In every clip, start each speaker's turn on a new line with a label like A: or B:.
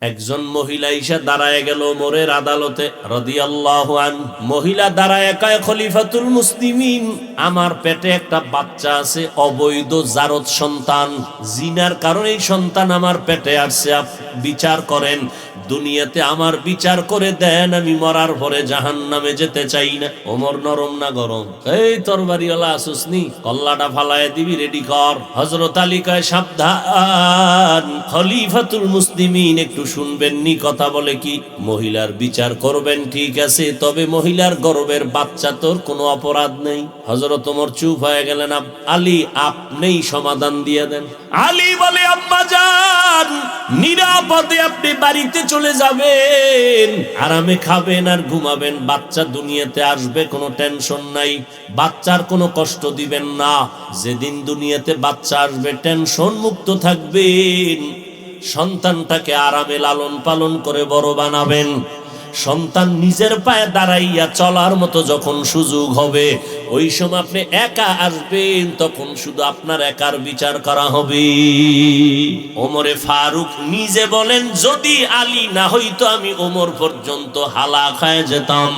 A: একজন মহিলা এসে দাঁড়ায় গেল ওমরের আদালতে রাদিয়াল্লাহু আনহু। মহিলা দাঁড়ায় কয়, খলিফাতুল মুসলিমিন, আমার পেটে একটা বাচ্চা আছে, অবৈধ জারত সন্তান, জিনার কারণে এই সন্তান আমার পেটে আসছে, বিচার করেন, দুনিয়াতে আমার বিচার করে দেন, আমি মরার পরে জাহান্নামে যেতে চাই না। ওমর নরম না গরম? এই তরবারিওয়ালা আসুসনি, কল্লাটা ফালায় দিবি, রেডি কর। হযরত আলী কয়, সাবধান, খলিফাতুল মুসলিমিন একটু শুনবেননি কথা বলে কি? মহিলার বিচার করবেন ঠিক আছে, তবে মহিলার গর্ভের বাচ্চা তোর কোনো অপরাধ নেই। হযরত ওমর চুপ হয়ে গেলেন। আলী, আপনিই সমাধান দিয়ে দেন। আলী বলে, আম্মা জান, নিরাপদে আপনি বাড়িতে চলে যাবেন, আরামে খাবেন আর ঘুমাবেন, বাচ্চা দুনিয়াতে আসবে, কোনো টেনশন নাই, বাচ্চার কোনো কষ্ট দিবেন না। যেদিন দুনিয়াতে বাচ্চা আসবে টেনশন মুক্ত থাকবেন, সন্তানটাকে আরামে লালন পালন করে বড় বানাবেন। সন্তান নিজের পায়ে দাঁড়াইয়া চলার মতো যখন সুযোগ হবে, ওই সময় আপনি একা আসবেন, তখন শুধু আপনার একার বিচার করা হবে। ওমরে ফারুক নিজে বলেন, যদি আলী না হইতো আমি ওমর পর্যন্ত হালাক হয়ে যেতাম।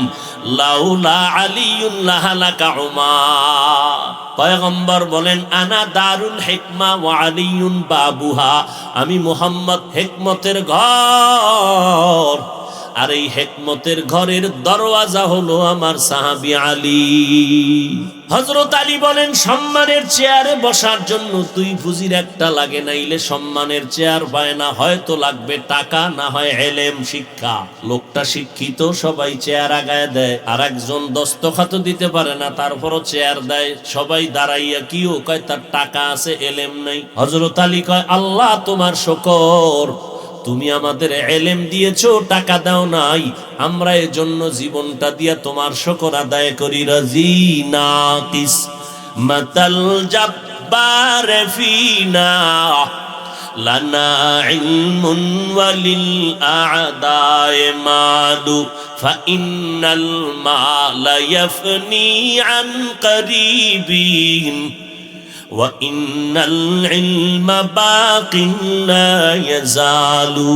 A: লাউলা আলিউন লাহালাকা উমার। পয়গম্বর বলেন, আনা দারুল হিকমা ওয়া আলিউন বাবুহা, আমি মুহাম্মদ হিকমতের ঘর, আর এই হিকমতের ঘরের দরওয়াজা হলো আমার সাহাবী আলী। হযরত আলী বলেন, সম্মানের চেয়ারে বসার জন্য তুই পুঁজির একটা লাগে, নাইলে সম্মানের চেয়ার পায় না, হয়তো লাগবে টাকা, না হয় এলেম, শিক্ষা। লোকটা শিক্ষিত, সবাই চেয়ার আগায় দেয়, আর একজন দস্তখত দিতে পারে না, তারপরও চেয়ার দেয়, সবাই দাঁড়াইয়া কিও কয় তার টাকা আছে, এলেম নাই। হযরত আলী কয়, আল্লাহ তোমার শুকর, তুমি আমাদের এলেম দিয়েছো, টাকা দাও নাই, আমরা এজন্য জীবনটা দিয়া তোমার শুকর আদায় করি। রাজি নাকিস মাতাল জাব্বার ফিনা লানা ইলমুন ওয়ালিল আ'দায়ে মালু ফা ইন্নাল মালা ইয়াফনি আন করিবিন ওয়া ইন্নাল ইলমা বাকিন লা ইয়াজালু।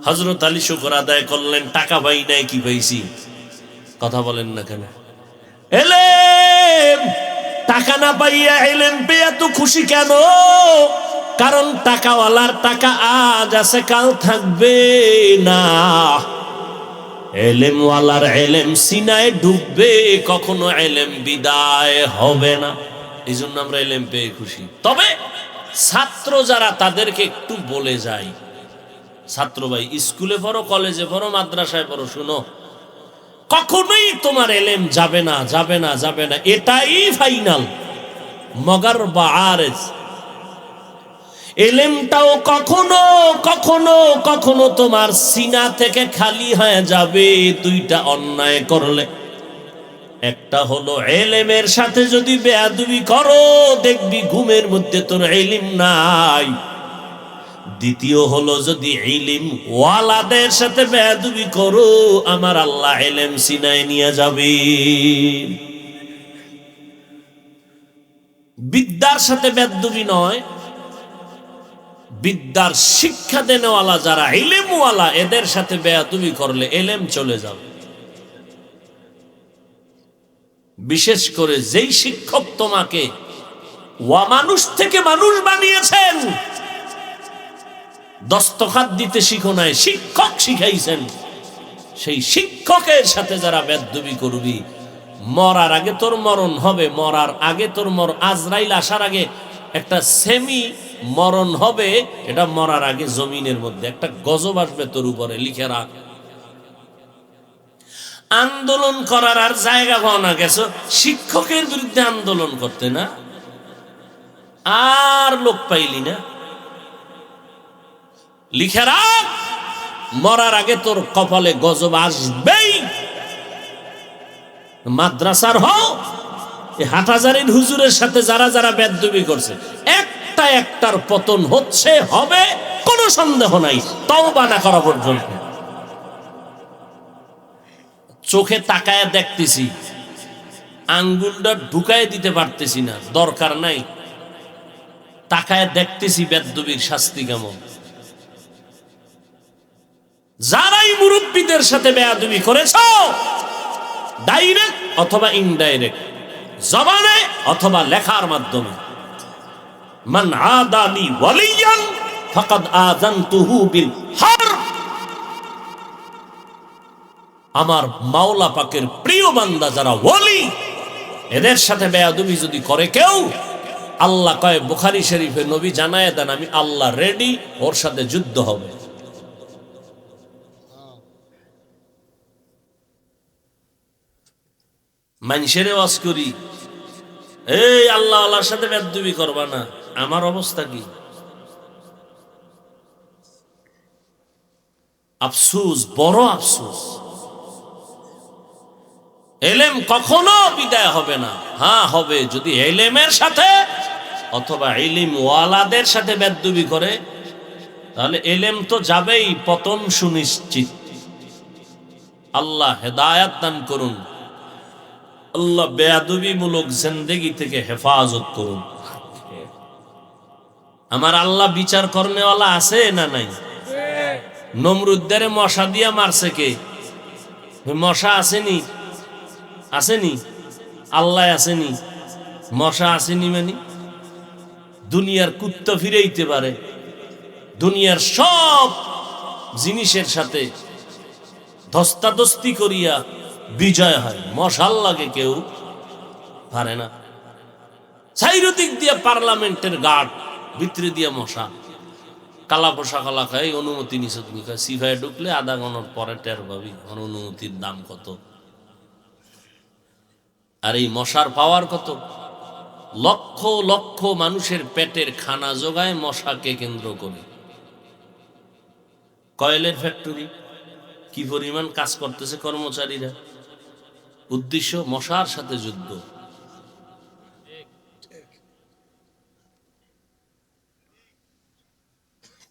A: হযরত আলী শুকর আদায় করলেন, টাকা পাই নাই, কি পাইছি? কথা বলেন না কেন? এলেম। টাকা না পাইয়া এলেম পেয়ে এত খুশি কেন? কারণ টাকাওয়ালার টাকা আজ আছে, কাল থাকবে না। এলেমওয়ালার এলেম সিনায় ডুববে, কখনো এলেম বিদায় হবে না। এই জন্য আমরা এলেম পেয়ে খুশি। তবে ছাত্র যারা, তাদেরকে একটু বলে যাই, ছাত্র ভাই, স্কুলে পড়ো, কলেজে পড়ো, মাদ্রাসায় পড়ো, শুনো, কখনোই তোমার এলেম যাবে না, যাবে না, যাবে না, এটাই ফাইনাল। মগার বা আরেজ এলেমটাও কখনো কখনো কখনো তোমার সিনা থেকে খালি হয়ে যাবে দুইটা অন্যায় করলে। একটা হলো এলেমের সাথে যদি বেয়াদবি করো, দেখবি ঘুমের মধ্যে তোর ইলম নাই। দ্বিতীয় হলো যদি ইলম ওয়ালাদের সাথে বেয়াদবি করো, আমার আল্লাহ ইলম সিনায় নিয়ে যাবে। বিদ্যার সাথে বেয়াদবি নয়, বিদ্যার শিক্ষা দেনেওয়ালা যারা ইলমওয়ালা, এদের সাথে বেয়াদবি করলে ইলম চলে যাবে। বিশেষ করে যেই শিক্ষক তোমাকে মানুষ থেকে মানুষ বানিয়েছেন, দস্তখত দিতে শিখো নাই, শিক্ষক শিখাইছেন, সেই শিক্ষকের সাথে যারা বেয়াদবি করবি, মরার আগে তোর মরণ হবে, মরার আগে তোর আজরাইল আসার আগে একটা সেমি মরণ হবে, এটা মরার আগে জমিনের মধ্যে একটা গজব আসবে তোর উপরে, লিখে রাখ। আন্দোলন করার আর জায়গা পাও না, গেছো শিক্ষকের বিরুদ্ধে আন্দোলন করতে, না আর লোক পাইলি না, লিখে রাখ, মরার আগে তোর কপালে গজব আসবেই। মাদ্রাসার হও, হাটহাজারীর হুজুরের সাথে যারা যারা বেয়াদবি করছে, একটা একটার পতন হচ্ছে, হবে, কোনো সন্দেহ নাই, তওবা না করা পর্যন্ত। চোখে তাকায় দেখতেছি, আঙ্গুলটা ঢুকায় দিতে পারতেছি না, দরকার নাই, তাকায় দেখতেছি বেয়াদবির শাস্তি কেমন। যারাই মুরব্বীদের সাথে বেয়াদবি করেছো, ডাইরেক্ট অথবা ইনডাইরেক্ট, জবানে অথবা লেখার মাধ্যমে, মান আদালি ওয়ালিয়ান ফাকাদ আযানতুহু বিল হারব, আমার মাওলা পাকের প্রিয় বান্দা যারা ওয়ালি, এদের সাথে বেয়াদবি যদি করে কেউ, আল্লাহ কয় বুখারী শরীফে, নবী জানায় দেন আমি আল্লাহ রেডি, ওর সাথে যুদ্ধ হবে। মানুষের ওয়াজ করি, এই আল্লাহ আল্লাহর সাথে বেয়াদবি করবা না, আমার অবস্থা কি? আফসোস, বড় আফসোস। এলেম কখনো বিদায় হবে না। হ্যাঁ হবে, যদি এলেমের সাথে অথবা ইলম ওয়ালাদের সাথে বেয়াদবি করে, তাহলে এলেম তো যাবেই, পতন সুনিশ্চিত। আল্লাহ হেদায়াত দান করুন, আল্লাহ বেয়াদবি মূলক জিন্দেগি থেকে হেফাজত করুন। আমার আল্লাহ বিচার করনেওয়ালা আছে না নাই? নমরুদ্দারে মশা দিয়া মারছে কে? মশা আসেনি? আসেনি? আল্লাহ আসেনি? মশা আসেনি? মানে দুনিয়ার কুত্তা ফিরাইতে পারে, দুনিয়ার সব জিনিসের সাথে ধস্তাধস্তি করিয়া বিজয় হয়, মশাল লাগে কেউ পারে না। চাইরদিক দিয়ে পার্লামেন্টের গার্ড, ভিতরে দিয়া মশা, কালা পোশা কালা খাই, অনুমতি নিছে তুমি? সিফায় ঢুকলে আধা ঘন্টার পরে টের পাবি আমার অনুমতির দাম কত। আর এই মশার পাওয়ার কত? লক্ষ লক্ষ মানুষের পেটের খানা যোগায় মশাকে কেন্দ্র করে। কয়েলের ফ্যাক্টরি, কি পরিমাণ কাজ করতেছে কর্মচারীরা, উদ্দেশ্য মশার সাথে যুদ্ধ।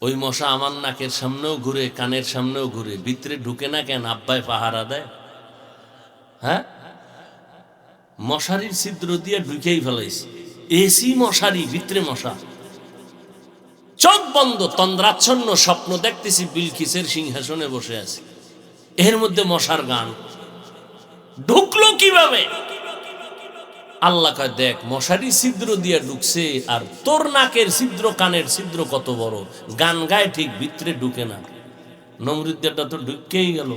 A: ওই মশা আমার নাকের সামনেও ঘুরে, কানের সামনেও ঘুরে, ভিতরে ঢুকে না কেন? আব্বাই পাহারা দেয়। হ্যাঁ, মশারির ছিদ্র দিয়ে ঢুকেই ফেলাইছে, এসি মশারি, ভিতরে মশা। চোখ বন্ধ, তন্দ্রাচ্ছন্ন স্বপ্ন দেখতেছি বিলকিসের সিংহাসনে বসে আছে, এর মধ্যে মশার গান। ঢুকলো কিভাবে? আল্লাহ কয় দেখ, মশারি ছিদ্র দিয়ে ঢুকছে, আর তোর নাকের ছিদ্র, কানের ছিদ্র কত বড়, গান গায় ঠিক, ভিতরে ঢুকে না। নমরুদ্দেরটা তো ঢুকেই গেল,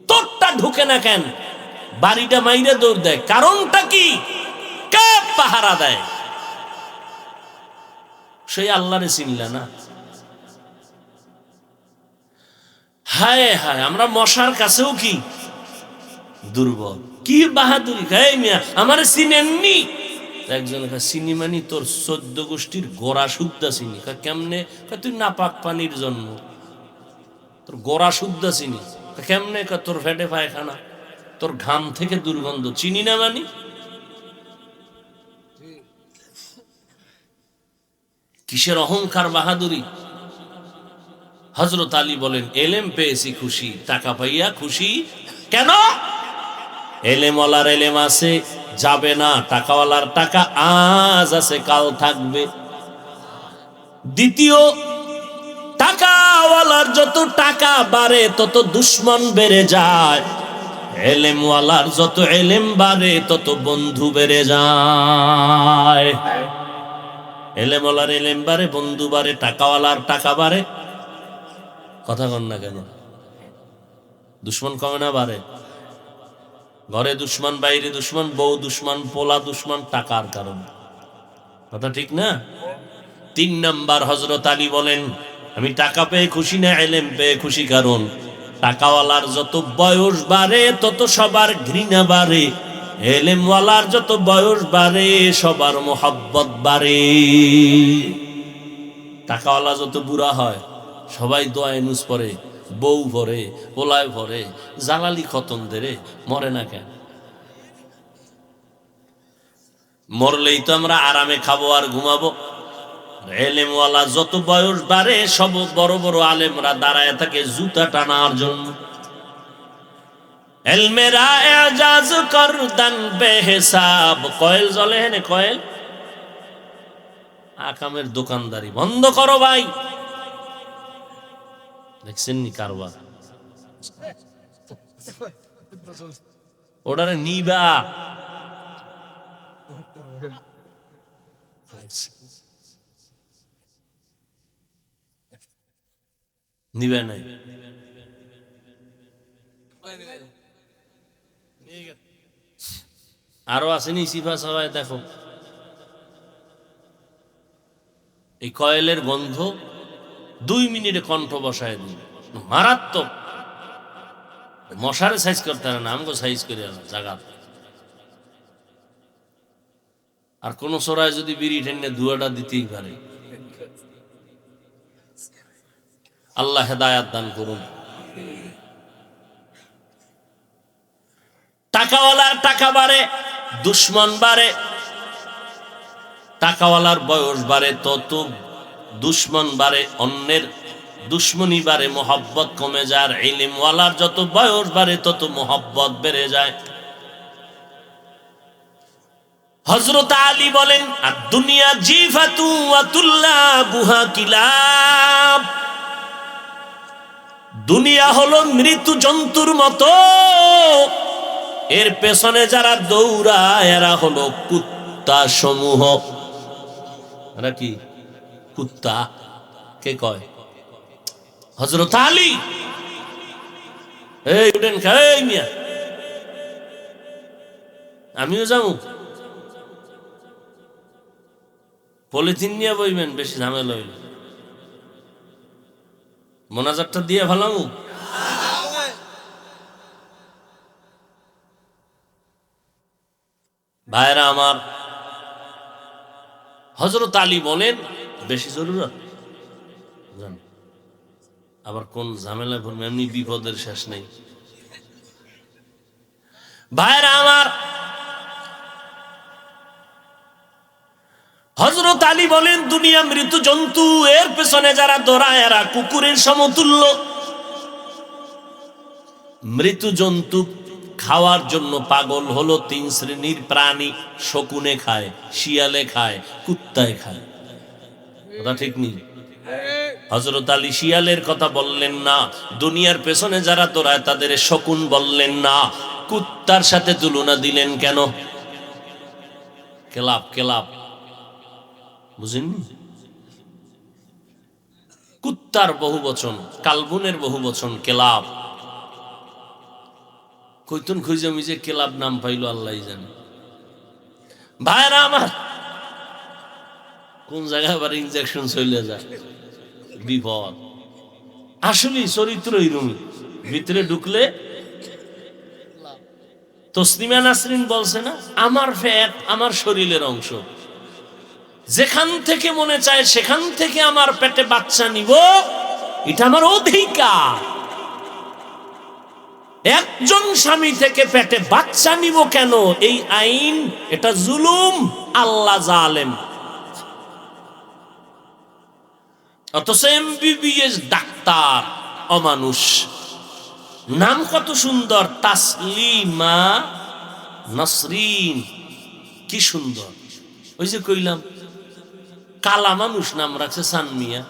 A: তোরটা ঢুকে না কেন? বাড়িটা মাইরে দৌড় দেয়, কারণটা কি? কে পাহারা দেয়? সেই আল্লাহরে চিনলা না। হায় হায়, আমরা মশার কাছেও কি দুর্বল। কি বাহাদুরি খাই মিয়া, আমার চিনেননি? একজন চিনি মানি তোর 14 গোষ্ঠীর গোড়া শুদ্ধা চিনি। কেমনে? তুই নাপাক পানির জন্ম, তোর গোড়া শুদ্ধা চিনি। কেমনে? তোর ফেটে পায়খানা, তোর ঘাম থেকে দুর্গন্ধ, চিনি না মানি? কিসের অহংকার, বাহাদুরি? হযরত আলী বলেন, এলেম পেয়েছি খুশি, টাকা পাইয়া খুশি কেন? এলেমওয়ালার এলেম আছে, যাবে না। টাকাওয়ালার টাকা আজ আছে, কাল থাকবে। দ্বিতীয়, টাকাওয়ালার যত টাকা বাড়ে তত দুশ্মন বেড়ে যায়, এলেমওয়ালার যত এলেম বাড়ে তত বন্ধু বেড়ে যায়। এলেমওয়ালার এলেম বাড়ে, বন্ধু বাড়ে, টাকাওয়ালার টাকা বাড়ে। কথা কন না কেন? দুশ্মন কমে না বাড়ে? ঘরে দুশ্মন, বাইরে দুশ্মন, বউ দুশ্মন, পোলা দুশ্মন, টাকার কারণ। কথা ঠিক না? 3 নাম্বার, হযরত আলী বলেন, আমি টাকা পেয়ে খুশি না, এলেম পেয়ে খুশি। কারণ টাকাওয়ালার যত বয়স বাড়ে তত সবার ঘৃণা বাড়ে, এলেমওয়ালার যত বয়স বাড়ে সবার মোহাব্বত বাড়ে। টাকাওয়ালা যত বুড়া হয় সবাই দোয়ায় নুস পড়ে, বউ ভরে, পোলায় ভরে, জালালি খতম দেরে, মরে না কেন? মরলেই তো আমরা আরামে খাবো আর ঘুমাবো। এলেমওয়ালা যত বয়স বাড়ে সব বড় বড় আলেমরা দাঁড়ায় থাকে জুতা টানার জন্য। এলমেরা এজাজ করদান বেহিসাব। কয়েল জ্বলে হেনে, কয়েল। আকামের দোকানদারি বন্ধ করো ভাই। দেখছেন নি কারবার? ওটারে নিবা নিবে নাই। আরো আসেনি সিফা সবাই দেখো, এই কয়েলের গন্ধ 2 মিনিটে কণ্ঠ বসায় দিন, মারাত্মক। মশারে সাইজ করতে না, আমগো সাইজ করে জায়গা। আর কোন সরায় যদি বিড়ি টেনে ধুয়াটা দিতেই পারে। আল্লাহ হেদায়াত দান করুন। টাকাওয়ালার টাকা বাড়ে, দুশ্মন বাড়ে। টাকাওয়ালার বয়স বাড়ে তত দুশ্মন বাড়ে, অন্যের দুশ্মনী বাড়ে, মোহাব্বত কমে যায়। আর ইলমওয়ালার যত বয়স বাড়ে তত মোহাব্বত বেড়ে যায়। হযরত আলী বলেন, আর দুনিয়া জিফাতু ওয়া তুল্লাবুহা কিলাব, দুনিয়া হলো মৃত্যু জন্তুর মতো, এর পেছনে যারা দৌড়ায় এরা হলো কুত্তা সমূহ। এরা কি কুত্তা? কে কয়? হযরত আলী। এই উঠেন, খাই মিয়া, আমিও যাবো। পলিথিন নিয়ে বইবেন, বেশি ঝামেলা হইল। মোনাজাতটা দিয়ে ভালামু। ভাইরা আমার, হযরত আলী বলেন বেশি জরুরত জান, আবার কোন ঝামেলা করবে, এমনি বিপদের শেষ নেই। ভাইরা আমার, হযরত আলী বলেন দুনিয়া মৃত জন্তু, এর পেছনে যারা দৌড়ায় এরা কুকুরের সমতুল্য। মৃত জন্তু খাওয়ার জন্য পাগল হলো 3 শ্রেণীর প্রাণী। শকুনে খায়, শিয়ালে খায়, কুত্তায় খায়। কথা ঠিক নেই? হযরত আলী শিয়ালের কথা বললেন না, দুনিয়ার পেছনে যারা দৌড়ায় তাদের শকুন বললেন না, কুত্তার সাথে তুলনা দিলেন কেন? কেলাব, কেলাব, বুঝেননি? কুত্তার বহু বচন, কালবুনের বহু বচন কেলাব। কইতুন খুঁজে মিজে কেলাব নাম পাইলো আল্লাহ জানে। ভাইরা আমার, কোন জায়গায় আবার ইনজেকশন চলে যায়, বিপদ। আসলে চরিত্র এরকম, ভিতরে ঢুকলে। তসলিমা নাসরিন বলছে না, আমার ফ্যাট আমার শরীরের অংশ, যেখান থেকে মনে চায় সেখান থেকে আমার পেটে বাচ্চা নিব, এটা আমার অধিকার। একজন স্বামী থেকে পেটে বাচ্চা নিব কেন? এই আইন, এটা জুলুম। আল্লাহ জালেম। অথচ এমবিবিএস ডাক্তার অমানুষ। নাম কত সুন্দর, তাসলিমা নাসরিন, কি সুন্দর। ওই যে কইলাম কালা মানুষ নাম রাখছে সানমিয়া।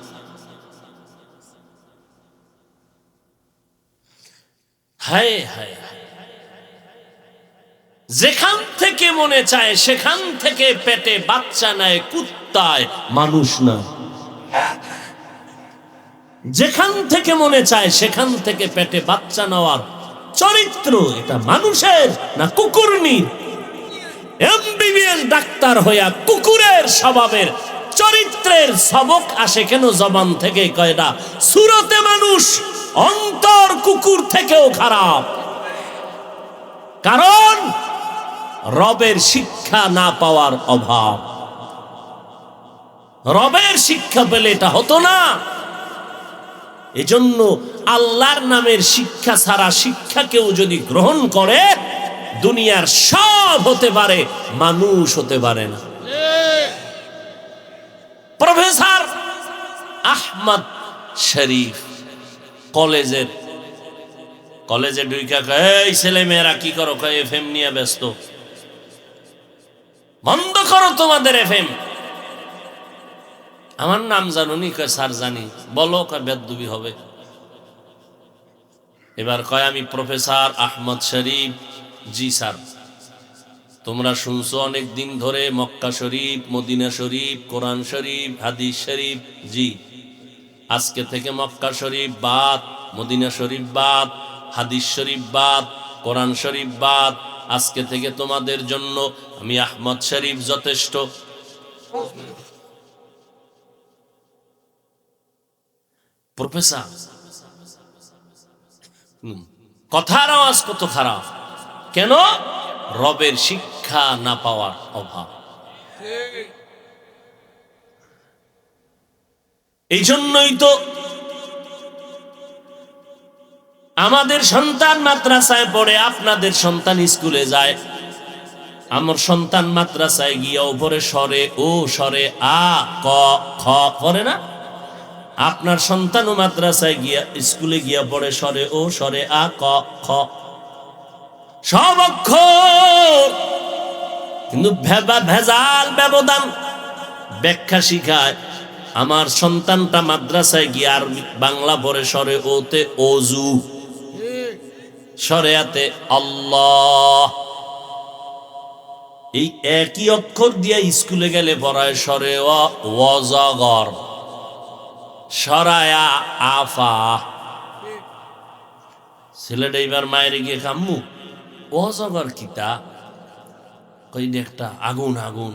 A: হায় হায়, যেখান থেকে মনে চায় সেখান থেকে পেটে বাচ্চা নেয়, কুত্তায়, মানুষ না। যেখান থেকে মনে চায় সেখান থেকে পেটে বাচ্চা নেওয়ার চরিত্র, এটা মানুষের না কুকুরনির? এমবিবিএস ডাক্তার হইয়া কুকুরের স্বভাবের চরিত্রের সবক আসে কেন জবান থেকে? কয়টা সুরতে মানুষ, অন্তর কুকুর থেকেও খারাপ। কারণ রবের শিক্ষা না পাওয়ার অভাব। রবের শিক্ষা পেলে এটা হতো না। এজন্য আল্লাহর নামের শিক্ষা ছাড়া শিক্ষা কেউ যদি গ্রহণ করে, দুনিয়ার সব হতে পারে, মানুষ হতে পারে না। প্রফেসর আহমদ শরীফ কলেজে ঢুইকা কয়, এই ছেলে মেয়েরা কি করো? কয় এফএম নিয়ে ব্যস্ত, বন্ধ করো তোমাদের এফএম। আমার নাম জানুনি? কয় স্যার জানি। বলো? কয় বেদবি হবে। এবার কয় আমি প্রফেসর আহমদ শরীফ। জি স্যার। তোমরা শুনছো অনেক দিন ধরে মক্কা শরীফ, মদিনা শরীফ, কোরআন শরীফ, হাদিস শরীফ। জি। আজকে থেকে মক্কা শরীফ বাদ, মদিনা শরীফ বাদ, হাদিস শরীফ বাদ, কোরআন শরীফ বাদ। আজকে থেকে তোমাদের জন্য আমি আহমদ শরীফ যথেষ্ট। প্রফেসর, কথার আওয়াজ কত খারাপ। কেন? রবের শিক্ষা না পাওয়ার অভাব। এই জন্যই তো আমাদের সন্তান মাদ্রাসায় পড়ে, আপনাদের সন্তান স্কুলে যায়। আমার সন্তান মাদ্রাসায় গিয়া উপরে সরে ও সরে আ ক খ করে না? আপনার সন্তানও মাদ্রাসায় গিয়া স্কুলে গিয়া পড়ে সরে ও সরে আ ক খ সব অক্ষর, কিন্তু ভেজাল ব্যবধান ব্যাখ্যা শিখায়। আমার সন্তানটা মাদ্রাসায় গিয়ে আর বাংলা পড়ে সরে ওতে অজু, সরেয়াতে আল্লাহ। এই একই অক্ষর দিয়ে স্কুলে গেলে পড়ায় সরে ওয়াজাগর, সরায়া আফা। ছেলেটা এবার মায়ের গিয়ে কাম্মু ওয়াজাগর কিতা কই একটা আগুন আগুন,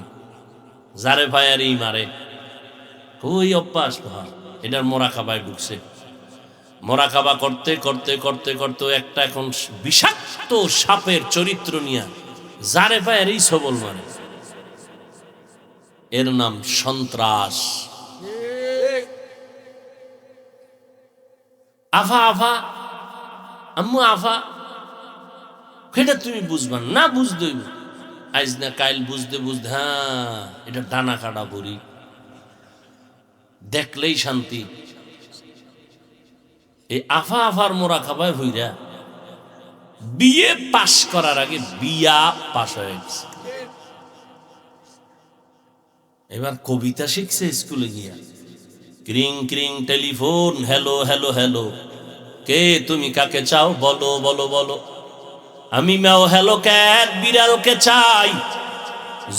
A: যারে ফায়ারই মারে। ওই অভ্যাস ভার এটার মোরাকাবায় ঢুকছে। মোরাকাবা করতে করতে করতে করতে একটা এখন বিষাক্ত সাপের চরিত্র নিয়ে যারে ফায়ারই সবল মারে। এর নাম সন্ত্রাস। আফা আফা আম্মু আফা, সেটা তুমি বুঝবা না, বুঝতে আইজ না কাইল বুঝতে বুঝতে, হ্যাঁ এটা ডানা কাটা পড়ি, দেখলেই শান্তি। এই আফা আফার মোরা খাবায় হইরা বিয়ে পাশ করার আগে বিয়া পাশ হয়ে গেছে। এবার কবিতা শিখছে স্কুলে গিয়া। ক্রিং ক্রিং টেলিফোন, হ্যালো হ্যালো হ্যালো, কে তুমি কাকে চাও বলো বলো বলো, আমি ম্যাও হ্যালো ক্যাট বিড়ালকে চাই,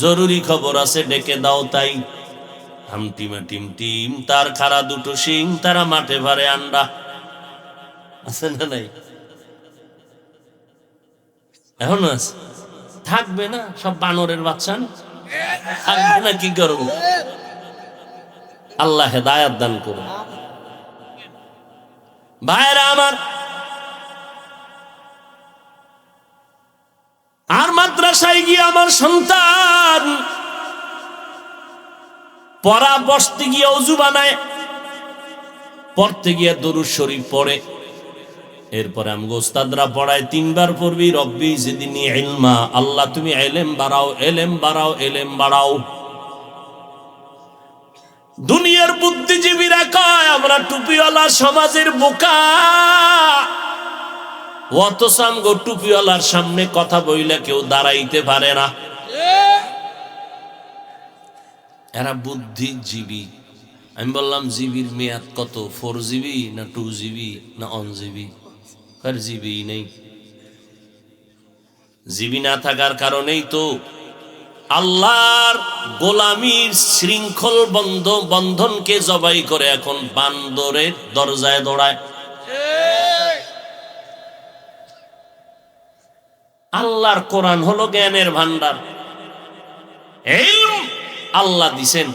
A: জরুরি খবর আছে ডেকে দাও তাই। হামটিমা টিম টিম তার খাড়া দুটো শিং, তারা মাঠে ভারে আন্ডা। আছে না নাই? এখন আছে, থাকবে না? সব বানরের বাচ্চা না, থাকবে না? কি করব? আল্লাহ হেদায়াত দান করুন। ভাইরা আমার, আর মাদ্রাসায় গিয়ে আমার সন্তান পড়া বসতে গিয়ে অজু বানায়, পড়তে গিয়ে দরুদ শরীফ পড়ে। এরপরে আমগো উস্তাদরা পড়ায় 3 বার পড়বি রব্বি জিদনি ইলমা, আল্লাহ তুমি ইলম বাড়াও, ইলম বাড়াও, ইলম বাড়াও। দুনিয়ার বুদ্ধিজীবীরা কয় আমরা টুপিওয়ালা সমাজের বোকা, অথচ আমগো টুপিওয়ালার সামনে কথা বইলে কেউ দাঁড়াইতে পারে না। এরা বুদ্ধিজীবী। আমি বললাম জিবির মেয়াদ কত, 4 জিবি না 2 জিবি না 1 জিবি? আর জিবি নেই। জিবি না থাকার কারণেই তো আল্লাহর গোলামীর শৃঙ্খল বন্ধনকে জবাই করে এখন বান্দরের দরজায় দৌড়ায়। আল্লাহর কোরআন হলো জ্ঞানের ভান্ডার, ইলম আল্লাহ দিছেন,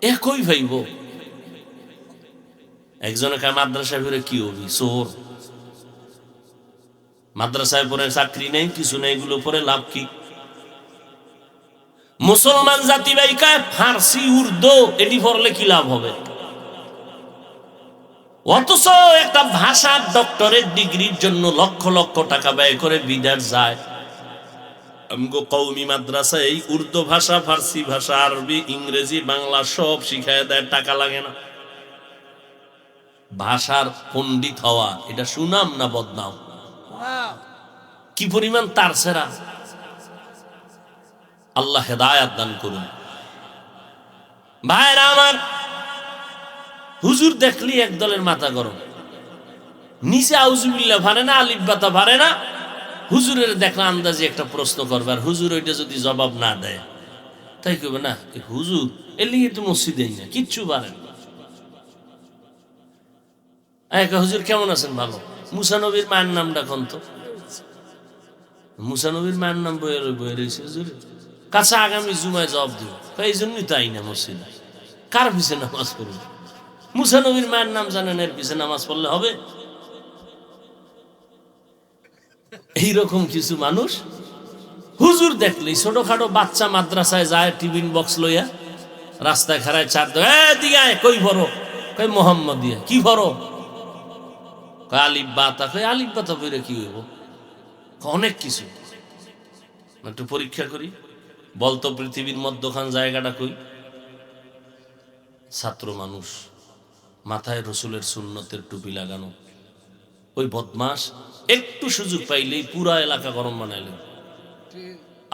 A: একই ভাইব। একজনে কার মাদ্রাসায় পড়ে কি হবি? চোর। মাদ্রাসায় পড়ে চাকরি নেই, কিছু নেই, এগুলো পড়ে লাভ কি? মুসলমান জাতি বাইকায় ফার্সি উর্দু এটি পড়লে কি লাভ হবে? অথচ একটা ভাষার ডক্টরেট ডিগ্রির জন্য লক্ষ লক্ষ টাকা ব্যয় করে বিদেশ যায়। আমগো কওমি মাদ্রাসায় এই উর্দু ভাষা, ফার্সি ভাষা, আরবি, ইংরেজি, বাংলা সব শিখায় দেয়, টাকা লাগে না। ভাষার পণ্ডিত হওয়া এটা সুনাম না বদনাম? কি পরিমাণ তার সেরা! আল্লাহ হেদায়াত দান করুন। ভাইরা আমার, হুজুর দেখলি এক দলের মাথা গরম, নিচে আউজুবিল্লাহ পারে না, আলিফ বাতা পারে না। হুজুরের দেখলে আন্দাজে একটা প্রশ্ন করবে, আর হুজুর ওইটা যদি জবাব না দেয় তাই কবে না হুজুর এর লিগে তো মসজিদেই না, কিচ্ছু পারেন না। হুজুর কেমন আছেন? ভালো। মুসা নবীর মায়ের নামটা কোন? তো মুসা নবীর মায়ের নাম বয়ে রয়েছে হুজুর কাছে, আগামী জুমায় জবাব দিব। এই জন্যই তাই না মসজিদে কার পিছে নামাজ পড়বে? মুসা নবীর মায়ের নাম জানেন, এর পিছে নামাজ পড়লে হবে? এইরকম কিছু মানুষ হুজুর দেখলেই, ছোটখাটো বাচ্চা মাদ্রাসায় যায় টিফিন বক্স লইয়া, রাস্তায় খাড়ায় চার দিগায় কই ভরো, কই মোহাম্মদ দিয়া কি ভরো, কয় আলিফ বাতা, কই আলিফ বাতা বইরে কি হইব, অনেক কিছু। একটু পরীক্ষা করি, বলতো পৃথিবীর মধ্যখান জায়গাটা কই? ছাত্র মানুষ, মাথায় রসুলের সুন্নতের টুপি লাগানো, ওই বদমাস একটু সুযোগ পাইলেই পুরা এলাকা গরম বানাইলেন।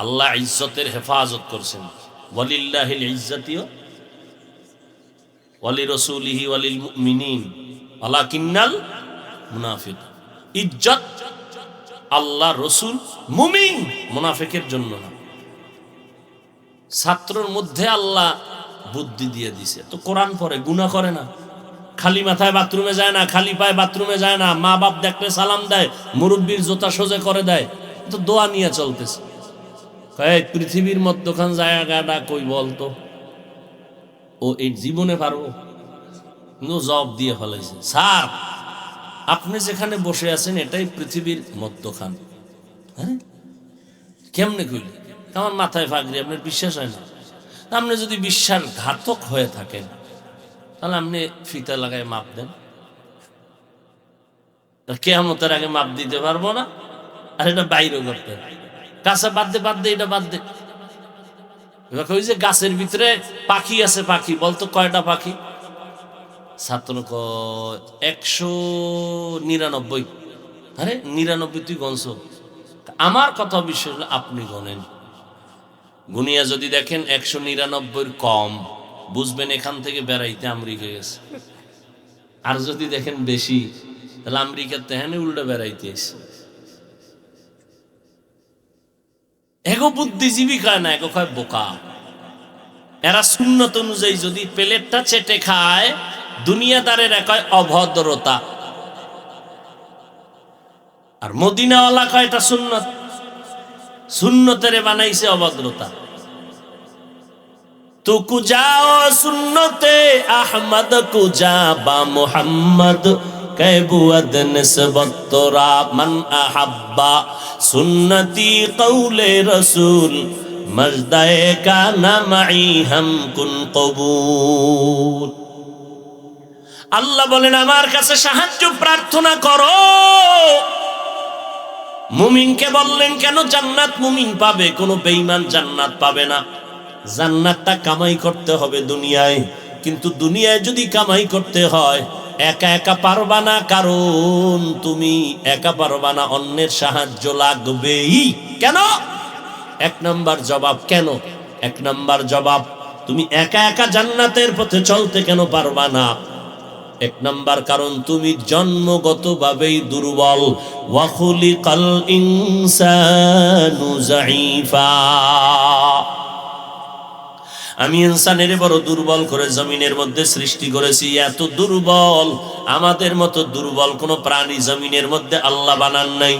A: আল্লাহ ইজ্জতের হেফাজত করছেন, ওয়ালিল্লাহিল ইজ্জাতিও ওয়ালি রাসূলিহি ওয়ালিল মুমিনিন ওয়ালাকিন্নাল মুনাফিক। ইজ্জত আল্লাহ, রসুল, মুমিন, মুনাফিকের জন্য না। ছাত্রর মধ্যে আল্লাহ বুদ্ধি দিয়ে দিছে, তো কোরআন পড়ে, গুনাহ করে না, খালি মাথায় বাথরুমে যায় না, খালি পায়ে বাথরুমে যায় না, মা বাপ দেখলে সালাম দেয়, মুরব্বীর জোতা সোজা করে দেয়, তো দোয়া নিয়ে চলতেছে। পৃথিবীর মধ্যখান জায়গাটা কই বলতো? ও এই জীবনে পারবো? জব দিয়ে ফেলাইছে, স্যার আপনি যেখানে বসে আছেন এটাই পৃথিবীর মধ্যখান। হ্যাঁ কেমনে কইলে? আমার মাথায় ফাগরি, আপনার বিশ্বাস হয় না? আপনি যদি বিশ্বাসঘাতক হয়ে থাকেন তাহলে আপনি ফিতা লাগায় মাপ দেন, কিয়ামতের আগে মাপ দিতে পারবো না, আর এটা বাইরে করতে কাঁচা বাদ দে এটা বাদ দে। ওই যে গাছের ভিতরে পাখি আছে, পাখি বলতো কয়টা পাখি? ছাত্র 199। আরে 99 তুই গণছ? আমার কথা বিশ্বাস হলে আপনি গণেন, গুনিয়া যদি দেখেন 199 কম, বুঝবেন এখান থেকে বেড়াইতে আমেরিকা গেছে। আর যদি দেখেন বেশি, তাহলে আমেরিকার তেহানে উল্টা বেড়াইতে এসে। এগো বুদ্ধিজীবী কয় না, এগো কয় বোকা। এরা সুন্নত অনুযায়ী যদি প্লেটটা চেটে খায়, দুনিয়াদারের কয় অভদ্রতা, আর মদিনাওয়ালা কয় এটা সুন্নত, সুন্নতের বানাইছে অভদ্রতা। তু কুজাও সুন্নতে আহমদ কুজা বা মুহাম্মদ कैबुअद निस्बत तोरा मन अहब्बा सुन्नती कौले रसूल मजदाए का नमाई हम कुन कबूल। আল্লাহ বলেন আমার কাছে সাহায্য প্রার্থনা করো। মুমিনকে বললেন কেন? জান্নাত মুমিন পাবে, কোনো বেঈমান জান্নাত পাবে না। জান্নাতটা কামাই করতে হবে দুনিয়ায়, কিন্তু দুনিয়ায় যদি কামাই করতে হয় একা একা পারবা না, কারণ তুমি একা পারবা না, অন্যের সাহায্য লাগবেই। কেন? এক নাম্বার জবাব, কেন? এক নাম্বার জবাব, তুমি একা একা জান্নাতের পথে চলতে কেন পারবা না? এক নাম্বার কারণ তুমি জন্মগতভাবেই দুর্বল। ওয়া খুলিকাল ইনসানু যায়ীফা, আমি ইনসানের বড় দুর্বল করে জমিনের মধ্যে সৃষ্টি করেছি। এত দুর্বল, আমাদের মতো দুর্বল কোন প্রাণী জমিনের মধ্যে আল্লাহ বানান নাই।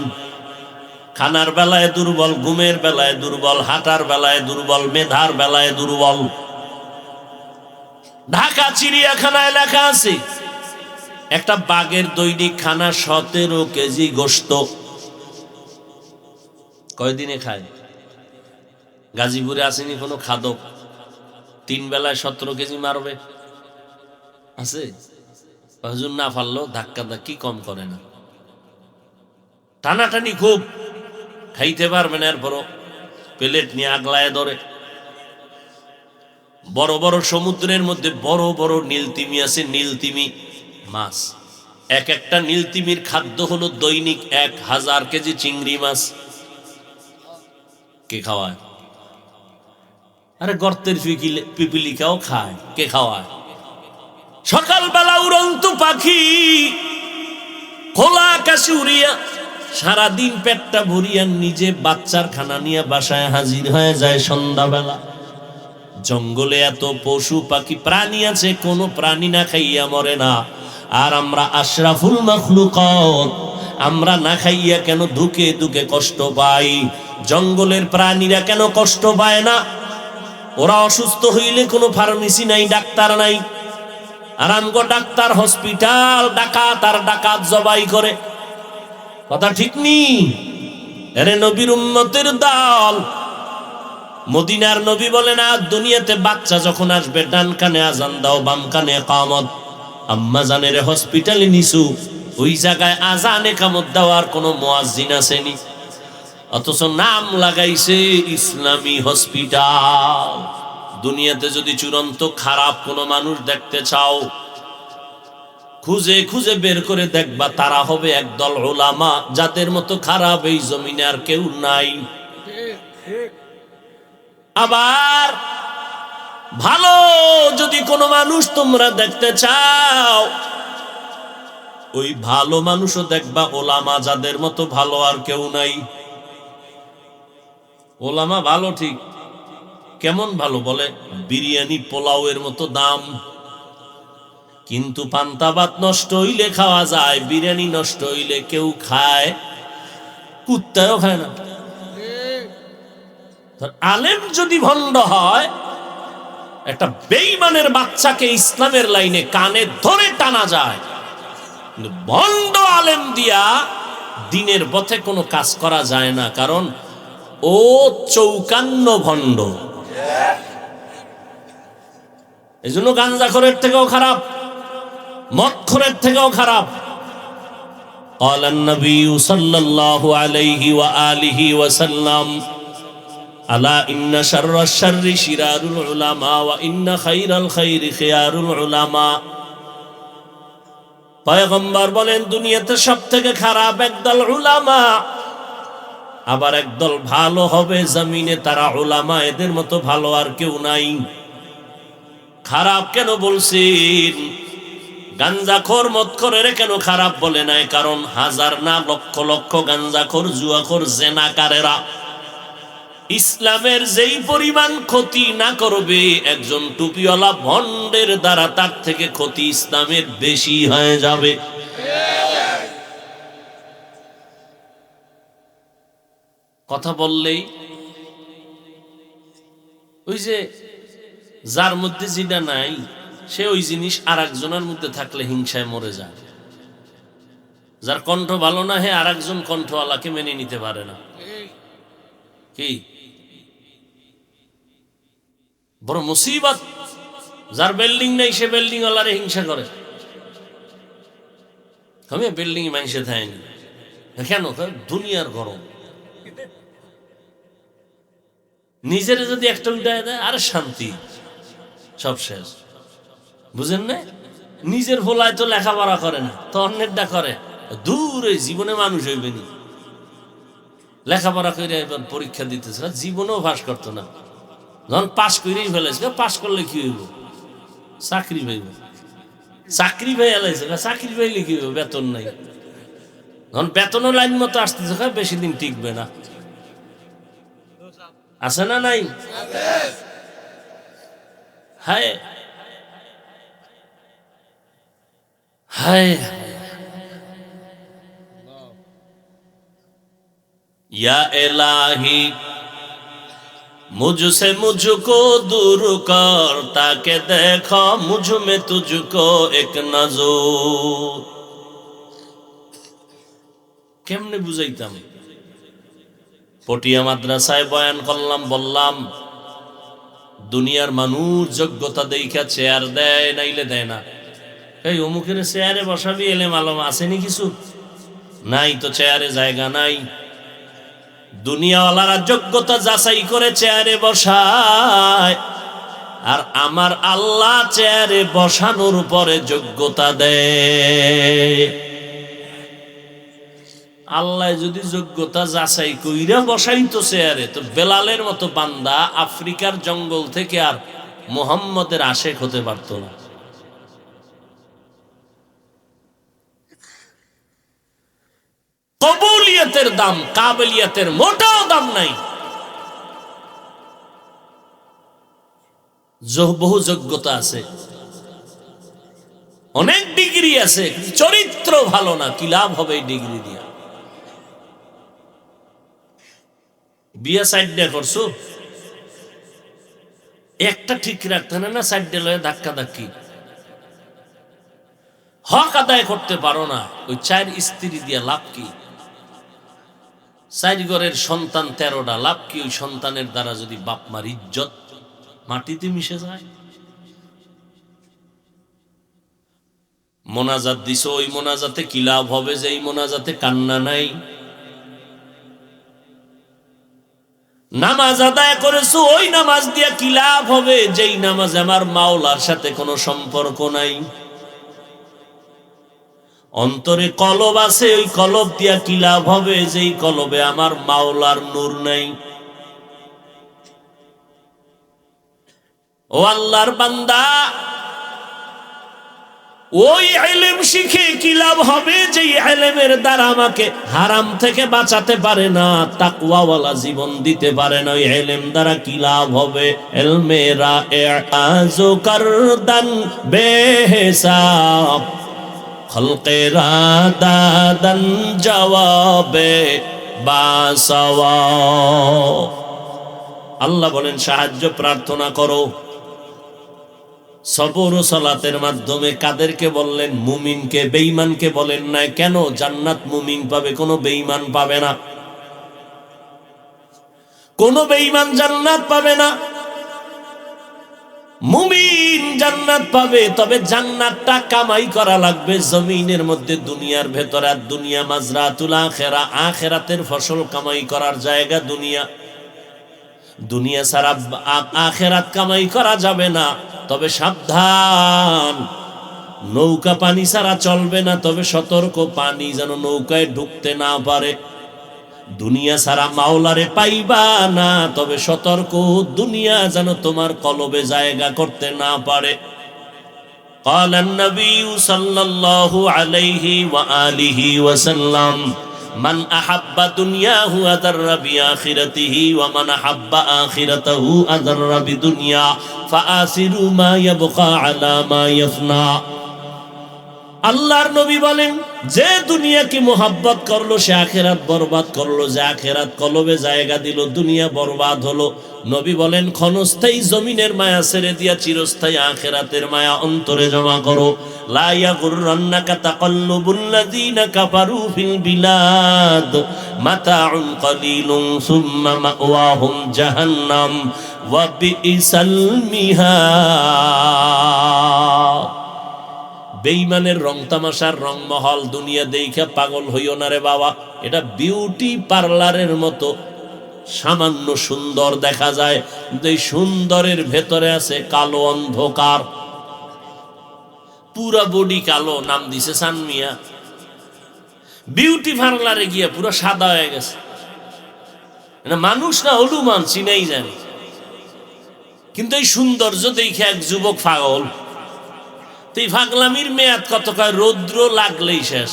A: খানার বেলায় দুর্বল, ঘুমের বেলায় দুর্বল, হাঁটার বেলায় দুর্বল, মেধার বেলায় দুর্বল। ঢাকা চিড়িয়াখানায় লেখা আছে একটা বাঘের দৈনিক খানা 17 কেজি গোশত। কয়দিনে খায়? গাজীপুরে আসেনি কোনো খাদক 3 বেলায় 17 কেজি মারবে? আছে? হুজুর না পারলো ধাক্কা ধাক্কি কম করে না, টানাটানি খুব, খাইতে পারবে না, এরপরও প্লেট নিয়ে আগলায় ধরে। বড় বড় সমুদ্রের মধ্যে বড় বড় নীলতিমি আছে, নীলতিমি মাছ। এক একটা নীলতিমির খাদ্য হলো দৈনিক 1000 কেজি চিংড়ি মাছ। কে খাওয়ায়? আরে গর্তের পিপিলিকাও খায়, কে খাওয়ায়? সকালবেলা উড়ন্ত পাখি খোলা হাসি উড়িয়া সারাদিন পেটটা ভরিয়া নিজে বাচ্চার খানা নিয়ে বাসায় হাজির হয়ে যায় সন্ধ্যাবেলা। জঙ্গলে এত পশু পাখি প্রাণী আছে, কোনো প্রাণী না খাইয়া মরে না। আর আমরা আশরাফুল মাখলুকাত, আমরা না খাইয়া কেন ধুকে ধুকে কষ্ট পাই? জঙ্গলের প্রাণীরা কেন কষ্ট পায় না? ওরা অসুস্থ হইলে কোনো ফার্মেসি নাই, ডাক্তার নাই। আর আমগো ডাক্তার, হসপিটাল, ডাকাত আর ডাকাত জবাই করে। কথা ঠিক নি? এরে নবীর উম্মতের দল, মদিনার নবী বলে না, দুনিয়াতে বাচ্চা যখন আসবে ডান কানে আজান দাও, বাম কানে ইকামত। আম্মা জানের হসপিটালে নিছু, ওই জায়গায় আজান ইকামত দেওয়ার কোনো মুয়াজ্জিন আসেনি, অথচ নাম লাগাইছে ইসলামী হসপিটাল। দুনিয়াতে যদি চূড়ান্ত খারাপ কোনো মানুষ দেখতে চাও, খুঁজে খুঁজে বের করে দেখবা, তারা হবে একদল উলামা, যাদের মতো খারাপ এই জমিনে আর কেউ নাই। আবার ভালো যদি কোনো মানুষ তোমরা দেখতে চাও, ওই ভালো মানুষও দেখবা ওলামা, যাদের মতো ভালো আর কেউ নাই। ওলামা ভালো ঠিক, কেমন ভালো? বলে বিরিয়ানি পোলাওয়ের মতো দাম, কিন্তু পান্তা ভাত নষ্ট হইলে খাওয়া যায়, বিরিয়ানি নষ্ট হইলে কেউ খায়? কুত্তাও খায় না। আলেম যদি ভণ্ড হয়, একটা বেঈমানের বাচ্চাকে ইসলামের লাইনে কানে ধরে টানা যায়, কিন্তু ভণ্ড আলেম দিয়া দিনের পথে কোনো কাজ করা যায় না, কারণ ও 54 ভণ্ড। এই জন্য গাঞ্জাখোরের থেকেও খারাপ, মদখোরের থেকেও খারাপ। قال النبي صلى الله عليه وآله وسلم আলা ইন্না শাররাশ শাররি শিরারুল উলামা ওয়া ইন্না খায়রাল খায়রি খিয়ারুল উলামা। পয়গম্বর বলেন, দুনিয়াতে সবথেকে খারাপ একদল উলামা, আবার একদল ভালো হবে জমিনে, তারা উলামা, এদের মতো ভালো আর কেউ নাই। খারাপ কেন বলছেন? গাঞ্জাখোর মদখোরের কেন খারাপ বলে নাই? কারণ হাজার না লক্ষ লক্ষ গাঞ্জাখোর, জুয়াখোর, জেনাকারেরা ইসলামের যেই পরিমাণ ক্ষতি না করবে একজন টুপিওয়ালা ভণ্ডের দ্বারা, তার থেকে ক্ষতি ইসলামের বেশি হয়ে যাবে। কথা বললেই ওই যে যার মধ্যে যেটা নাই, সে ওই জিনিস আর একজনের মধ্যে থাকলে হিংসায় মরে যায়। যার কণ্ঠ ভালো না, হে আর একজন কণ্ঠওয়ালাকে মেনে নিতে পারে না। কি বড় মুসিবত! যার বিল্ডিং নাই, সে বিল্ডিং ওয়ালারে হিংসা করে। আমি বিল্ডিং মানুষে থাকেনি কেন? দুনিয়ার গরম। নিজের যদি একটা উল্টায় দেয়, আর শান্তি, সব শেষ। বুঝেন না? নিজের ভোলায় তো লেখাপড়া করে না, তো অন্যেরটা করে। দূরে জীবনে মানুষ হইবেনি। লেখাপড়া করে এবার পরীক্ষা দিতেছে, জীবনেও পাস করতো না। যখন পাস করেই ফেলেছে, পাস করলে কি হইব? চাকরি পাইব। চাকরি পেয়ে এলাইছে, চাকরি পাইলে কি হইব? বেতন নাই। যখন বেতনও লাইন মতো আসতেছে, বেশি দিন টিকবে না। আছে না নাই? হায় হায়, या इलाही मुझसे मुझको दूर कर, ताके देखो मुझ में तुझको एक नजर। কেমনে বুঝাইতাম? পটিয়া মাদ্রাসায় বয়ান করলাম, বললাম দুনিয়ার মানুষ যোগ্যতা দেখা চেয়ার দেয়, নাইলে দেয় না। এই অমুকের চেয়ারে বসাবি, এলেম আলম আসেনি কিছু? নাই তো, চেয়ারে জায়গা নাই। দুনিয়াওয়ালারা যোগ্যতা যাচাই করে চেয়ারে বসায়, আর আমার আল্লাহ চেয়ারে বসানোর পরে যোগ্যতা দেয়। আল্লাহ যদি যোগ্যতা যাচাই কইরা বসাইতো চেয়ারে, তো বেলালের মতো বান্দা আফ্রিকার জঙ্গল থেকে আর মুহাম্মদের আশেক হতে পারতো না। কবুলিয়তের দাম, কাবিলিয়তের মোটাও দাম নাই। বহু যোগ্যতা আছে, অনেক ডিগ্রি আছে, চরিত্র ভালো না, কি লাভ হবে এই ডিগ্রি দিয়া? বিয়া সাইড দিয়ে করছো, একটা ঠিক রাখতে না, সাইড দিয়ে লয়ে ধাক্কা ধাক্কি, হক আদায় করতে পারো না, ওই 4 স্ত্রী দিয়া লাভ কি? 4 ঘরের সন্তান 13টা, লাভ কি ওই সন্তানের দ্বারা যদি বাপ মার ইজ্জত মাটিতে মিশে যায়? মোনাজাত দিছো, ওই মোনাজাতে কি লাভ হবে যে এই মোনাজাতে কান্না নাই? নামাজ আদায় করেছো, ওই নামাজ দিয়া কি লাভ হবে যেই নামাজ আমার মাওলার সাথে কোনো সম্পর্ক নাই? অন্তরে কলব আছে, ওই কলব দিয়া কি লাভ হবে যেই কলবে আমার মাওলার নূর নাই? ও আল্লাহর বান্দা, ওই ইলম শিখে কি লাভ হবে যেই ইলমের দ্বারা আমাকে হারাম থেকে বাঁচাতে পারে না, তাকওয়াওয়ালা জীবন দিতে পারে না? ওই ইলম দ্বারা কি লাভ হবে? ইলমেরা আজো করদান বেহিসাব, খলকেরা দাদান জবাবে বাসাওয়া। আল্লাহ বলেন সাহায্য প্রার্থনা করো সবর ও সালাতের মাধ্যমে। কাদেরকে বললেন? মুমিনকে। বেঈমানকে বলেন না। কেন? জান্নাত মুমিন পাবে, কোনো বেঈমান পাবে না। কোনো বেঈমান জান্নাত পাবে না, মুমিন জান্নাত পাবে। তবে জান্নাতটা কামাই করা লাগবে জমিনের মধ্যে, দুনিয়ার ভেতরে। আর দুনিয়া মাজরাতুল আখিরা, আখিরাতের ফসল কামাই করার জায়গা দুনিয়া। দুনিয়া ছাড়া আখিরাত কামাই করা যাবে না। তবে সাবধান, নৌকা পানি ছাড়া চলবে না। তবে সতর্ক, পানি যেন নৌকায় ঢুকতে না পারে। দুনিয়া ছাড়া মাওলারে পাইবা না, তবে সতর্ক, দুনিয়া যেন তোমার কলবে জায়গা করতে না পারে। قال النبي صلى الله عليه وآله وسلم من أحب دنياه أضر بآخرته ومن أحب آخرته أضر بدنيا فآثروا ما يبقى على ما يفنى। আল্লাহর নবী বলেন, যে দুনিয়াকে মোহাব্বত করলো সে আখিরাত বরবাদ করলো। যে আখিরাত কলবে জায়গা দিল, দুনিয়া বরবাদ হলো। নবী বলেন, ক্ষণস্থায়ী জমিনের মায়া ছেড়ে দিয়া চিরস্থায়ী আখিরাতের মায়া অন্তরে জমা করো। লা ইয়াগুররান্নাকা তাকাল্লুবুল্লাযীনা কাফারু ফিল বিলাদ মাতাউন কলিলুন সুম্মা মাওয়াহুম জাহান্নাম ওয়া বিইসাল মিহাদ। বেঈমানের রং তামাশার রংমহল দুনিয়া দেখে পাগল হইও না রে বাবা। এটা বিউটি পার্লারের মতো সামান্য সুন্দর দেখা যায়, কিন্তু এই সুন্দরের ভেতরে আছে কালো অন্ধকার। পুরা বডি কালো, নাম দিছে সানমিয়া। বিউটি পার্লারে গিয়ে পুরো সাদা হয়ে গেছে। মানুষ না, হলুমান চিনাই জানি, কিন্তু এই সৌন্দর্য দেখে এক যুবক পাগল। এই পাগলামির মেয়াদ কত? রৌদ্র লাগলেই শেষ।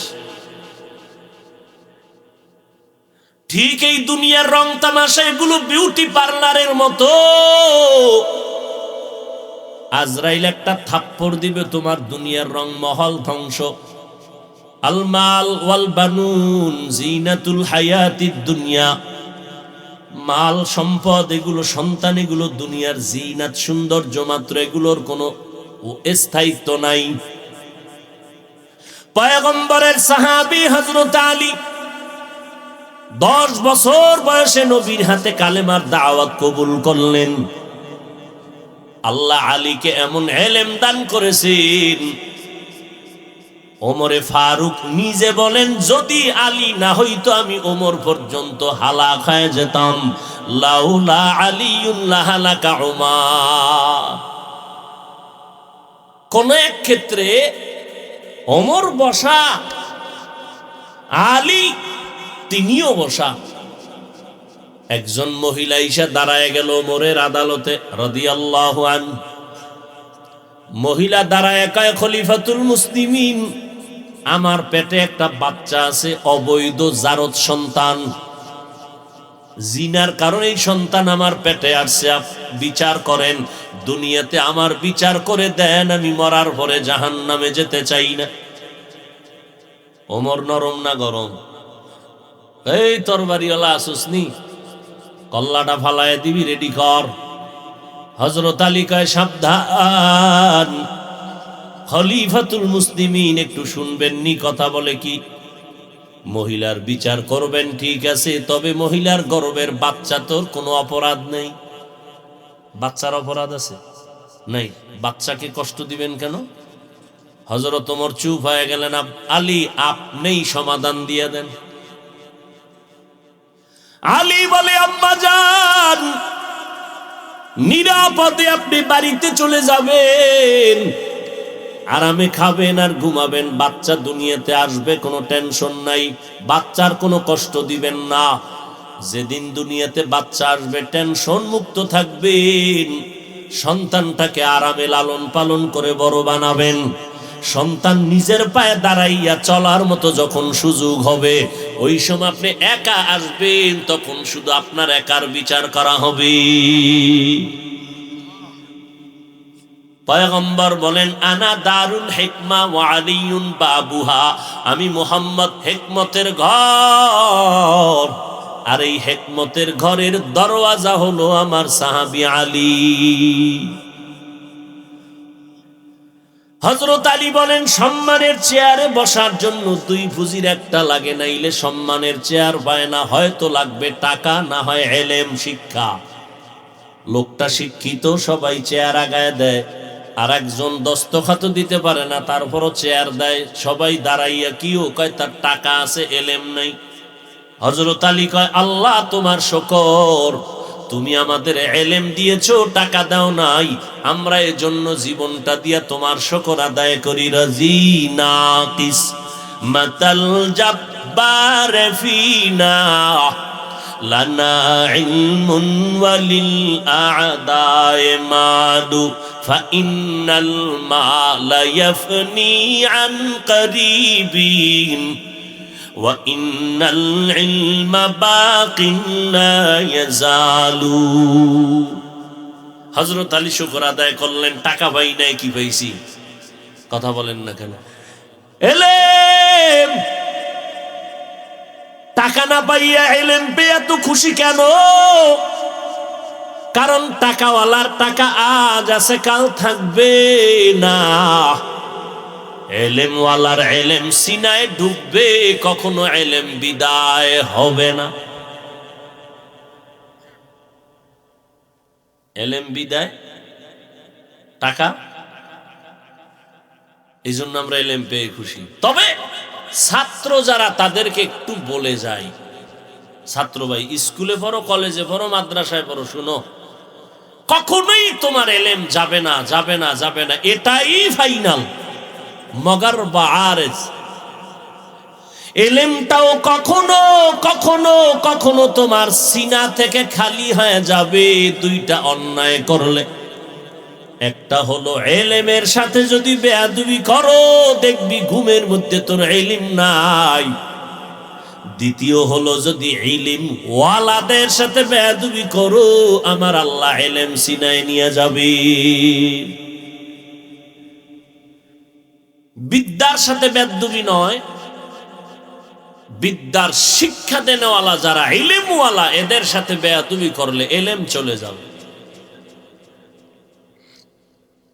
A: ঠিক এই দুনিয়ার রং তামাশা, এগুলো বিউটি পার্লারের মতো। আজরাইল একটা থাপ্পড় দিবে, তোমার দুনিয়ার রং মহল ধ্বংস। আল মাল ওয়াল বানুন জিনাতুল হায়াতিদ দুনিয়া। মাল সম্পদ, এগুলো সন্তান, এগুলো দুনিয়ার জিনাত, সৌন্দর্য মাত্র। এগুলোর কোনো স্থায়িত্ব নাই। পয়গম্বরের সাহাবী হযরত আলী 10 বছর বয়সে নবীর হাতে কালেমার দাওয়াত কবুল করলেন। আল্লাহ আলীকে এমন ইলম দান করেছেন, ওমরে ফারুক নিজে বলেন, যদি আলী না হইতো আমি ওমর পর্যন্ত হালাক হয়ে যেতাম। লাউলা আলিয়ুন লাহালাকা উমার। কোন এক ক্ষেত্রে ওমর বসা, আলী তিনিও বসা। একজন মহিলা এসে দাঁড়ায় গেল ওমরের আদালতে রাদিয়াল্লাহু আনহু। মহিলা দাঁড়ায় কয়, খলিফাতুল মুসলিমিন আমার পেটে একটা বাচ্চা আছে, অবৈধ জারত সন্তান, জিনার কারণে এই সন্তান আমার পেটে আসছে, বিচার করেন, দুনিয়াতে আমার বিচার করে দেন, আমি মরার পরে জাহান্নামে যেতে চাই না। ওমর নরম না গরম? এই তরবারিওয়ালা আসুসনি, কল্লাটা ফালায় দিবি, রেডি কর। হযরত আলী কয় সাবধান, খলিফাতুল মুসলিমিন একটু শুনবেন নি কথা বলে কি? মহিলার বিচার করবেন ঠিক আছে, তবে মহিলার গর্ভের বাচ্চা তোর কোনো অপরাধ নেই। বাচ্চার অপরাধ আছে? নাই। বাচ্চাকে কষ্ট দিবেন কেন? হযরত ওমর চুপ হয়ে গেলেন। আলী আপনিই সমাধান দিয়ে দেন। আলী বলে আম্মা জান, নিরাপদে আপনি বাড়িতে চলে যাবেন, আরামে খাবেন আর ঘুমাবেন, বাচ্চা দুনিয়াতে আসবে, কোনো টেনশন নাই, বাচ্চার কোনো কষ্ট দিবেন না। যেদিন দুনিয়াতে বাচ্চা আসবে টেনশন মুক্ত থাকবেন, সন্তানটাকে আরামে লালন পালন করে বড় বানাবেন। সন্তান নিজের পায়ে দাঁড়াইয়া চলার মতো যখন সুযোগ হবে, ওই সময় আপনি একা আসবেন, তখন শুধু আপনার একার বিচার করা হবে। পয়গম্বর বলেন আনা দারুল হিকমা ওয়া আলিয়ুন বাবুহা, আমি মুহাম্মদ হিকমতের ঘর, আর এই হিকমতের ঘরের দরওয়াজা হলো আমার সাহাবী আলী। হযরত আলী বলেন সম্মানের চেয়ারে বসার জন্য দুই পুঁজির একটা লাগে, নাইলে সম্মানের চেয়ার পায় না। হয়তো লাগবে টাকা, না হয় ইলম, শিক্ষা। লোকটা শিক্ষিত, সবাই চেয়ার আগায় দেয়, আর একজন দস্তখত দিতে পারে না, তারপরও চেয়ার দেয়, সবাই দাঁড়াইয়া কিও কয় তার টাকা আছে, এলেম নাই। হযরত আলী কয় আল্লাহ তোমার শুকর, তুমি আমাদের এলেম দিয়েছো, টাকা দাও নাই, আমরা এজন্য জীবনটা দিয়া তোমার শুকর আদায় করি। রাজি নাকিস মাতাল জাব্বার ফিনা লানা ইলমুন ওয়ালিল আ'দায়ে মাদু ফাইন্নাল মালা ইয়াফনি আন করিবিন ওয়া ইন্নাল ইলমা বাকিন লা ইয়াজালু। হযরত আলী শুকর আদায় করলেন, টাকা পাই নাই, কি পাইছি? কথা বলেন না কেন? এলেম। টাকা না পাইয়া এলেম পেয়ে এত খুশি কেন? কারণ টাকাওয়ালার টাকা আজ আছে, কাল থাকবে না। এলেমওয়ালার এলেম সিনায় ঢুকবে, কখনো এলেম বিদায় হবে না। এলেম বিদায়, টাকা, এই জন্য আমরা এলেম পেয়ে খুশি। তবে ছাত্র যারা, তাদেরকে একটু বলে যাই, ছাত্র ভাই, স্কুলে পড়ো, কলেজে পড়ো, মাদ্রাসায় পড়ো, শুনো, কখনোই তোমার এলেম যাবে না, যাবে না, যাবে না, এটাই ফাইনাল। মগর বা আরেজ, এলেমটাও কখনো কখনো কখনো তোমার সিনা থেকে খালি হয়ে যাবে দুইটা অন্যায় করলে। একটা হলো এলেমের সাথে যদি বেয়াদবি করো, দেখবি ঘুমের মধ্যে তোর ইলম নাই। দ্বিতীয় হলো যদি ইলম ওয়ালাদের সাথে বেয়াদবি করো, আমার আল্লাহ ইলম সিনায় নিয়ে যাবে। বিদ্যার সাথে বেয়াদবি নয়, বিদ্যার শিক্ষা দেনেওয়ালা যারা ইলমওয়ালা, এদের সাথে বেয়াদবি করলে ইলম চলে যাবে।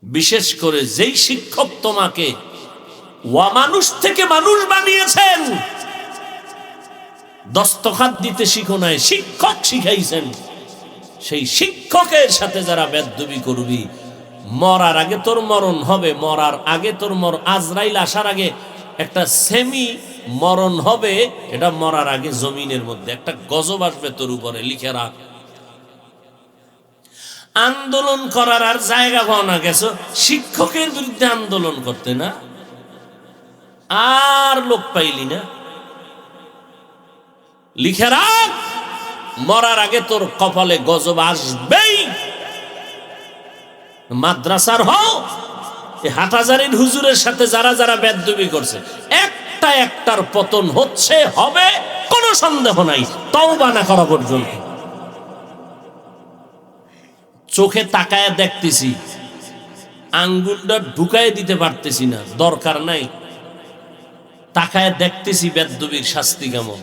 A: বিশেষ করে যেই শিক্ষক তোমাকে মানুষ থেকে মানুষ বানিয়েছেন, দস্তখত দিতে শিখো নাই, শিক্ষক শিখাইছেন, সেই শিক্ষকের সাথে যারা বেয়াদবি করবি, মরার আগে তোর মরণ হবে, মরার আগে তোর আজরাইল আসার আগে একটা সেমি মরণ হবে, এটা মরার আগে জমিনের মধ্যে একটা গজব আসবে তোর উপরে, লিখে রাখ। আন্দোলন করার আর জায়গা পাও না, গেছো শিক্ষকের বিরুদ্ধে আন্দোলন করতে, না আর লোক পাইলি না, লিখে রাখ, মরার আগে তোর কপালে গজব আসবেই। মাদ্রাসার হও, হাটহাজারীর হুজুরের সাথে যারা যারা বেয়াদবি করছে, একটা একটা একটার পতন হচ্ছে, হবে, কোনো সন্দেহ নাই, তওবা না করা পর্যন্ত। চোখে তাকায় দেখতেছি, আঙ্গুলটা ঢুকায় দিতে পারতেছি না, দরকার নাই, তাকায় দেখতেছি বেদবির শাস্তি কেমন।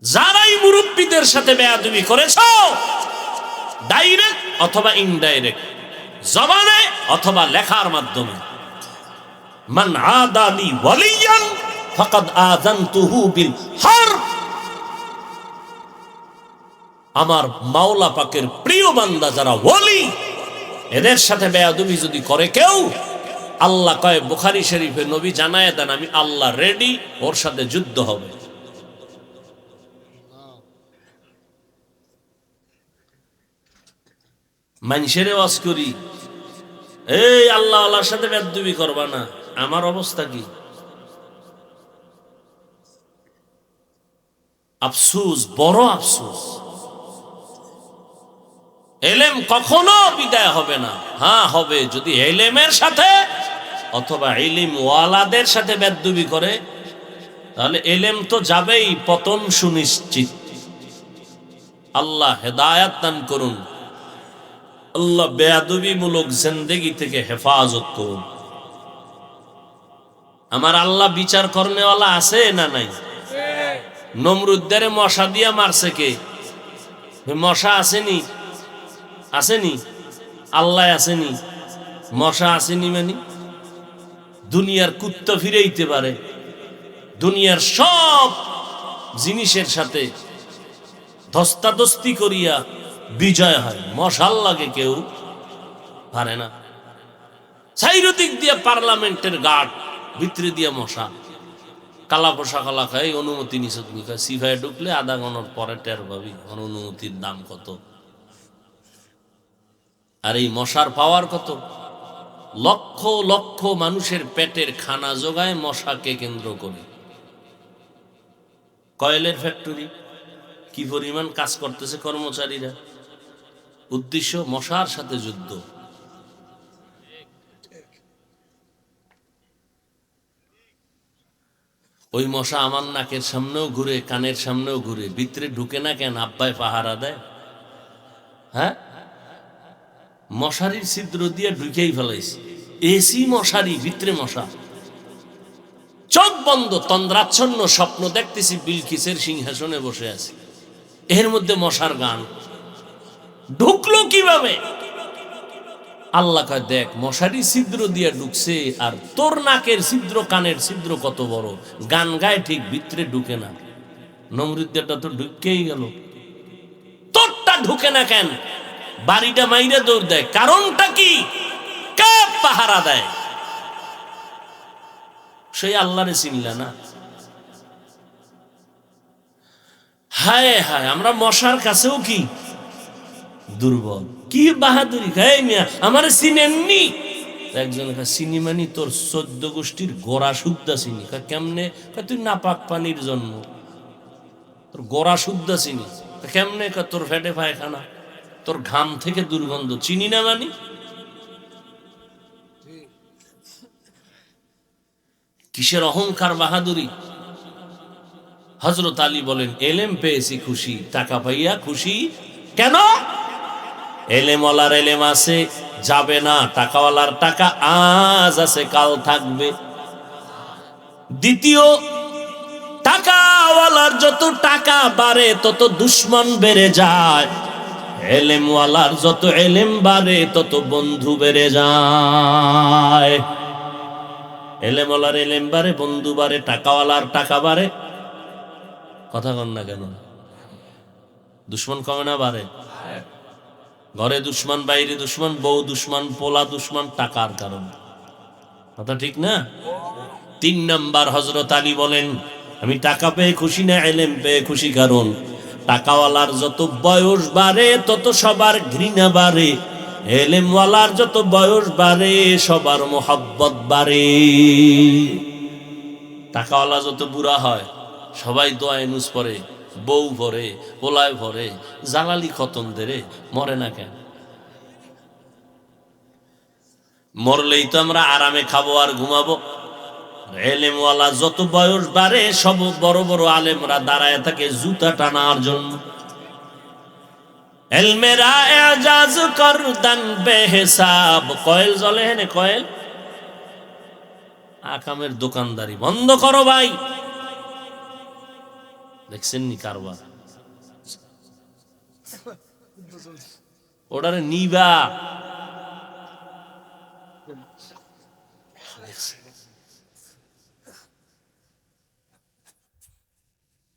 A: যারাই মুরব্বীদের সাথে বেয়াদবি করেছো, ডাইরেক্ট অথবা ইনডাইরেক্ট, জবানে অথবা লেখার মাধ্যমে, মান আদালি ওয়ালিয়ান ফাকাদ আযানতুহু বিল হারব, আমার মাওলা পাকের প্রিয় বান্দা যারা ওয়ালি, এদের সাথে বেয়াদবি যদি করে কেউ, আল্লাহ কয় বুখারী শরীফে, নবী জানায় দেন আমি আল্লাহ রেডি, ওর সাথে যুদ্ধ হবে। মানুষের ওয়াজ করি, এই আল্লাহ আল্লাহর সাথে বেয়াদবি করবা না, আমার অবস্থা কি? আফসোস, বড় আফসোস। এলেম কখনো বিদায় হবে না। হ্যাঁ হবে, যদি এলেমের সাথে অথবা ইলম ওয়ালাদের সাথে বেয়াদবি করে, তাহলে এলেম তো যাবেই, পতন সুনিশ্চিত। আল্লাহ হেদায়াত দান করুন, আল্লাহ বেয়াদবি মূলক জিন্দেগি থেকে হেফাজত করুন। আমার আল্লাহ বিচার করনেওয়ালা আছে না নাই? নমরুদ্দের মশা দিয়া মারছে কে? মশা আসেনি? আসেনি? আল্লাহ আসেনি? মশা আসেনি? মানে দুনিয়ার কুত্তা ফিরেইতে পারে, দুনিয়ার সব জিনিসের সাথে ধস্তাধস্তি করিয়া বিজয় হয়, মশার লাগে কেউ পারে না। চাইরদিক দিয়ে পার্লামেন্টের গার্ড, ভিতরে দিয়ে মশা, কালা পোশাক কালা খায়, অনুমতি নিষেধ খায়, সিফায় ঢুকলে আধা ঘন্টার পরে টের পাবি অনুমতির দাম কত। আর এই মশার পাওয়ার কত, লক্ষ লক্ষ মানুষের পেটের খানা যোগায় মশাকে কেন্দ্র করে। কয়েলের ফ্যাক্টরি, কি পরিমাণ কাজ করতেছে কর্মচারীরা, উদ্দেশ্য মশার সাথে যুদ্ধ। ওই মশা আমার নাকের সামনেও ঘুরে, কানের সামনেও ঘুরে, ভিতরে ঢুকে না কেন? আব্বাই পাহারা দেয়। হ্যাঁ, মশারির ছিদ্র দিয়ে ঢুকেই ফেলাইছে, এসি মশারি, ভিতরে মশা। চোখ বন্ধ, তন্দ্রাচ্ছন্ন স্বপ্ন দেখতেছি বিলকিসের সিংহাসনে বসে আছি, এর মধ্যে মশার গান। ঢুকলো কিভাবে? আল্লাহ কয় দেখ, মশারি ছিদ্র দিয়ে ঢুকছে, আর তোর নাকের ছিদ্র, কানের ছিদ্র কত বড়, গান গায় ঠিক, ভিতরে ঢুকে না। নমরুদ্দেরটা তো ঢুকেই গেল, তোরটা ঢুকে না কেন? বাড়িটা মাইরে দৌড় দেয়, কারণটা কি? কে পাহারা দেয়? সেই আল্লাহরে চিনলা না। হায় হায়, আমরা মশার কাছেও কি দুর্বল। কি বাহাদুরি খায় মিয়া, আমার চিনেননি? একজন চিনি মানি তোর 14 গোষ্ঠীর গোড়া শুদ্ধা চিনি। কেমনে? তুই নাপাক পানির জন্ম, তোর গোড়া শুদ্ধা চিনি। কেমনে? তোর ফেটে পায়খানা, তোর ঘাম থেকে দুর্গন্ধ, চিনি না মানি? কিসের অহংকার, বাহাদুরি? হযরত আলী বলেন, এলেম পেয়েছি খুশি, টাকা পাইয়া খুশি কেন? এলেমওয়ালার এলেম আছে, যাবে না। টাকাওয়ালার টাকা আজ আছে, কাল থাকবে। দ্বিতীয়, টাকাওয়ালার যত টাকা বাড়ে তত দুশ্মন বেড়ে যায়, এলেমওয়ালার যত এলেম বাড়ে তত বন্ধু বেড়ে যায়। এলেমওয়ালার এলেম বাড়ে, বন্ধু বাড়ে, টাকাওয়ালার টাকা বাড়ে। কথা কন না কেন? দুশ্মন কমে না বাড়ে? ঘরে দুশ্মন, বাইরে দুশ্মন, বউ দুশ্মন, পোলা দুশ্মন, টাকার কারণ। কথা ঠিক না? 3 নাম্বার, হযরত আলী বলেন, আমি টাকা পেয়ে খুশি না, এলেম পেয়ে খুশি। কারণ টাকাওয়ালার যত বয়স বাড়ে তত সবার ঘৃণা বাড়ে, এলেমওয়ালার যত বয়স বাড়ে সবার মোহাব্বত বাড়ে। টাকাওয়ালা যত বুড়া হয় সবাই দোয়ায় নুস পড়ে, বউ ভরে, পোলায় ভরে, জালালি খতম দেরে, মরে না কেন? মরলেই তো আমরা আরামে খাবো আর ঘুমাবো। এলেমওয়ালা যত বয়স বাড়ে সব বড় বড় আলেমরা দাঁড়ায় থাকে জুতা টানার জন্য। এলমেরা এজাজ করদান বেহিসাব। কয়েল জ্বলে হেনে কয়েল, আকামের দোকানদারি বন্ধ করো ভাই। দেখছেন নি কারবার, ওটারে নিবা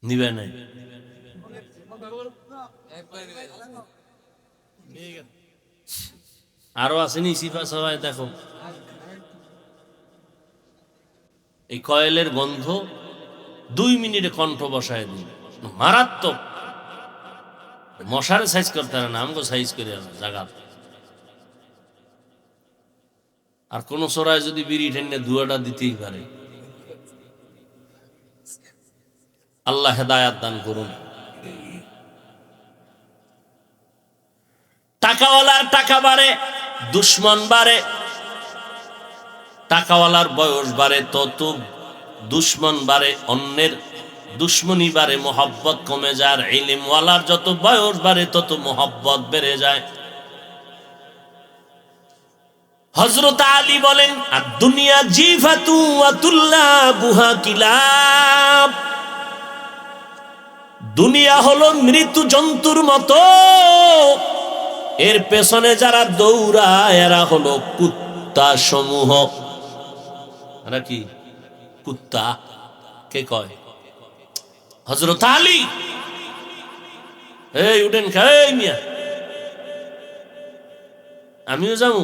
A: নিবে নাই। আরো আসেনি সিফা সবাই দেখো, এই কয়েলের গন্ধ 2 মিনিটে কণ্ঠ বসায় দিন, মারাত্মক। মশারে সাইজ করতে না, আমগো সাইজ করে জায়গা। আর কোন সরাই যদি বিড়ি টেনে ধুয়াটা দিতেই পারে। আল্লাহ হেদায়াত দান করুন। টাকাওয়ালার টাকা বাড়ে, দুশ্মন বাড়ে। টাকাওয়ালার বয়স বাড়ে তত দুশ্মন বাড়ে, অন্যের দুশ্মনী বাড়ে, মোহাব্বত কমে যায়। ইলমওয়ালার যত বয়স বাড়ে তত মোহাব্বত বেড়ে যায়। হযরত আলী বলেন, আর দুনিয়া জিফাতু ওয়া তুল্লাবুহা কিলাব। দুনিয়া হলো মৃত্যু জন্তুর মতো, এর পেছনে যারা দৌড়ায় এরা হলো কুত্তা সমূহ। এরা কি কুত্তা? কে কয়? হযরত আলী। এই উঠেন, খাই মিয়া, আমিও যাবো।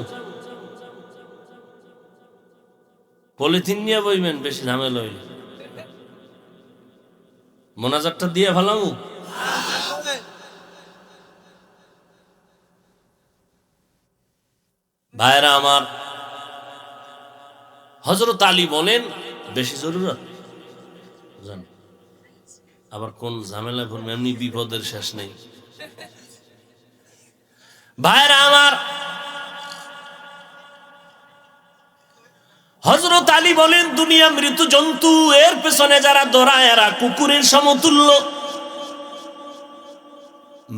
A: পলিথিন নিয়ে বইবেন, বেশি ঝামেলা হইল। মোনাজাতটা দিয়ে ভালাম। ভাইরা আমার, হযরত আলী বলেন বেশি জরুরত জান, আবার কোন ঝামেলা করবে, এমনি বিপদের শেষ নেই। ভাইরা আমার, হযরত আলী বলেন দুনিয়া মৃত্যু জন্তু, এর পেছনে যারা দৌড়ায় এরা কুকুরের সমতুল্য।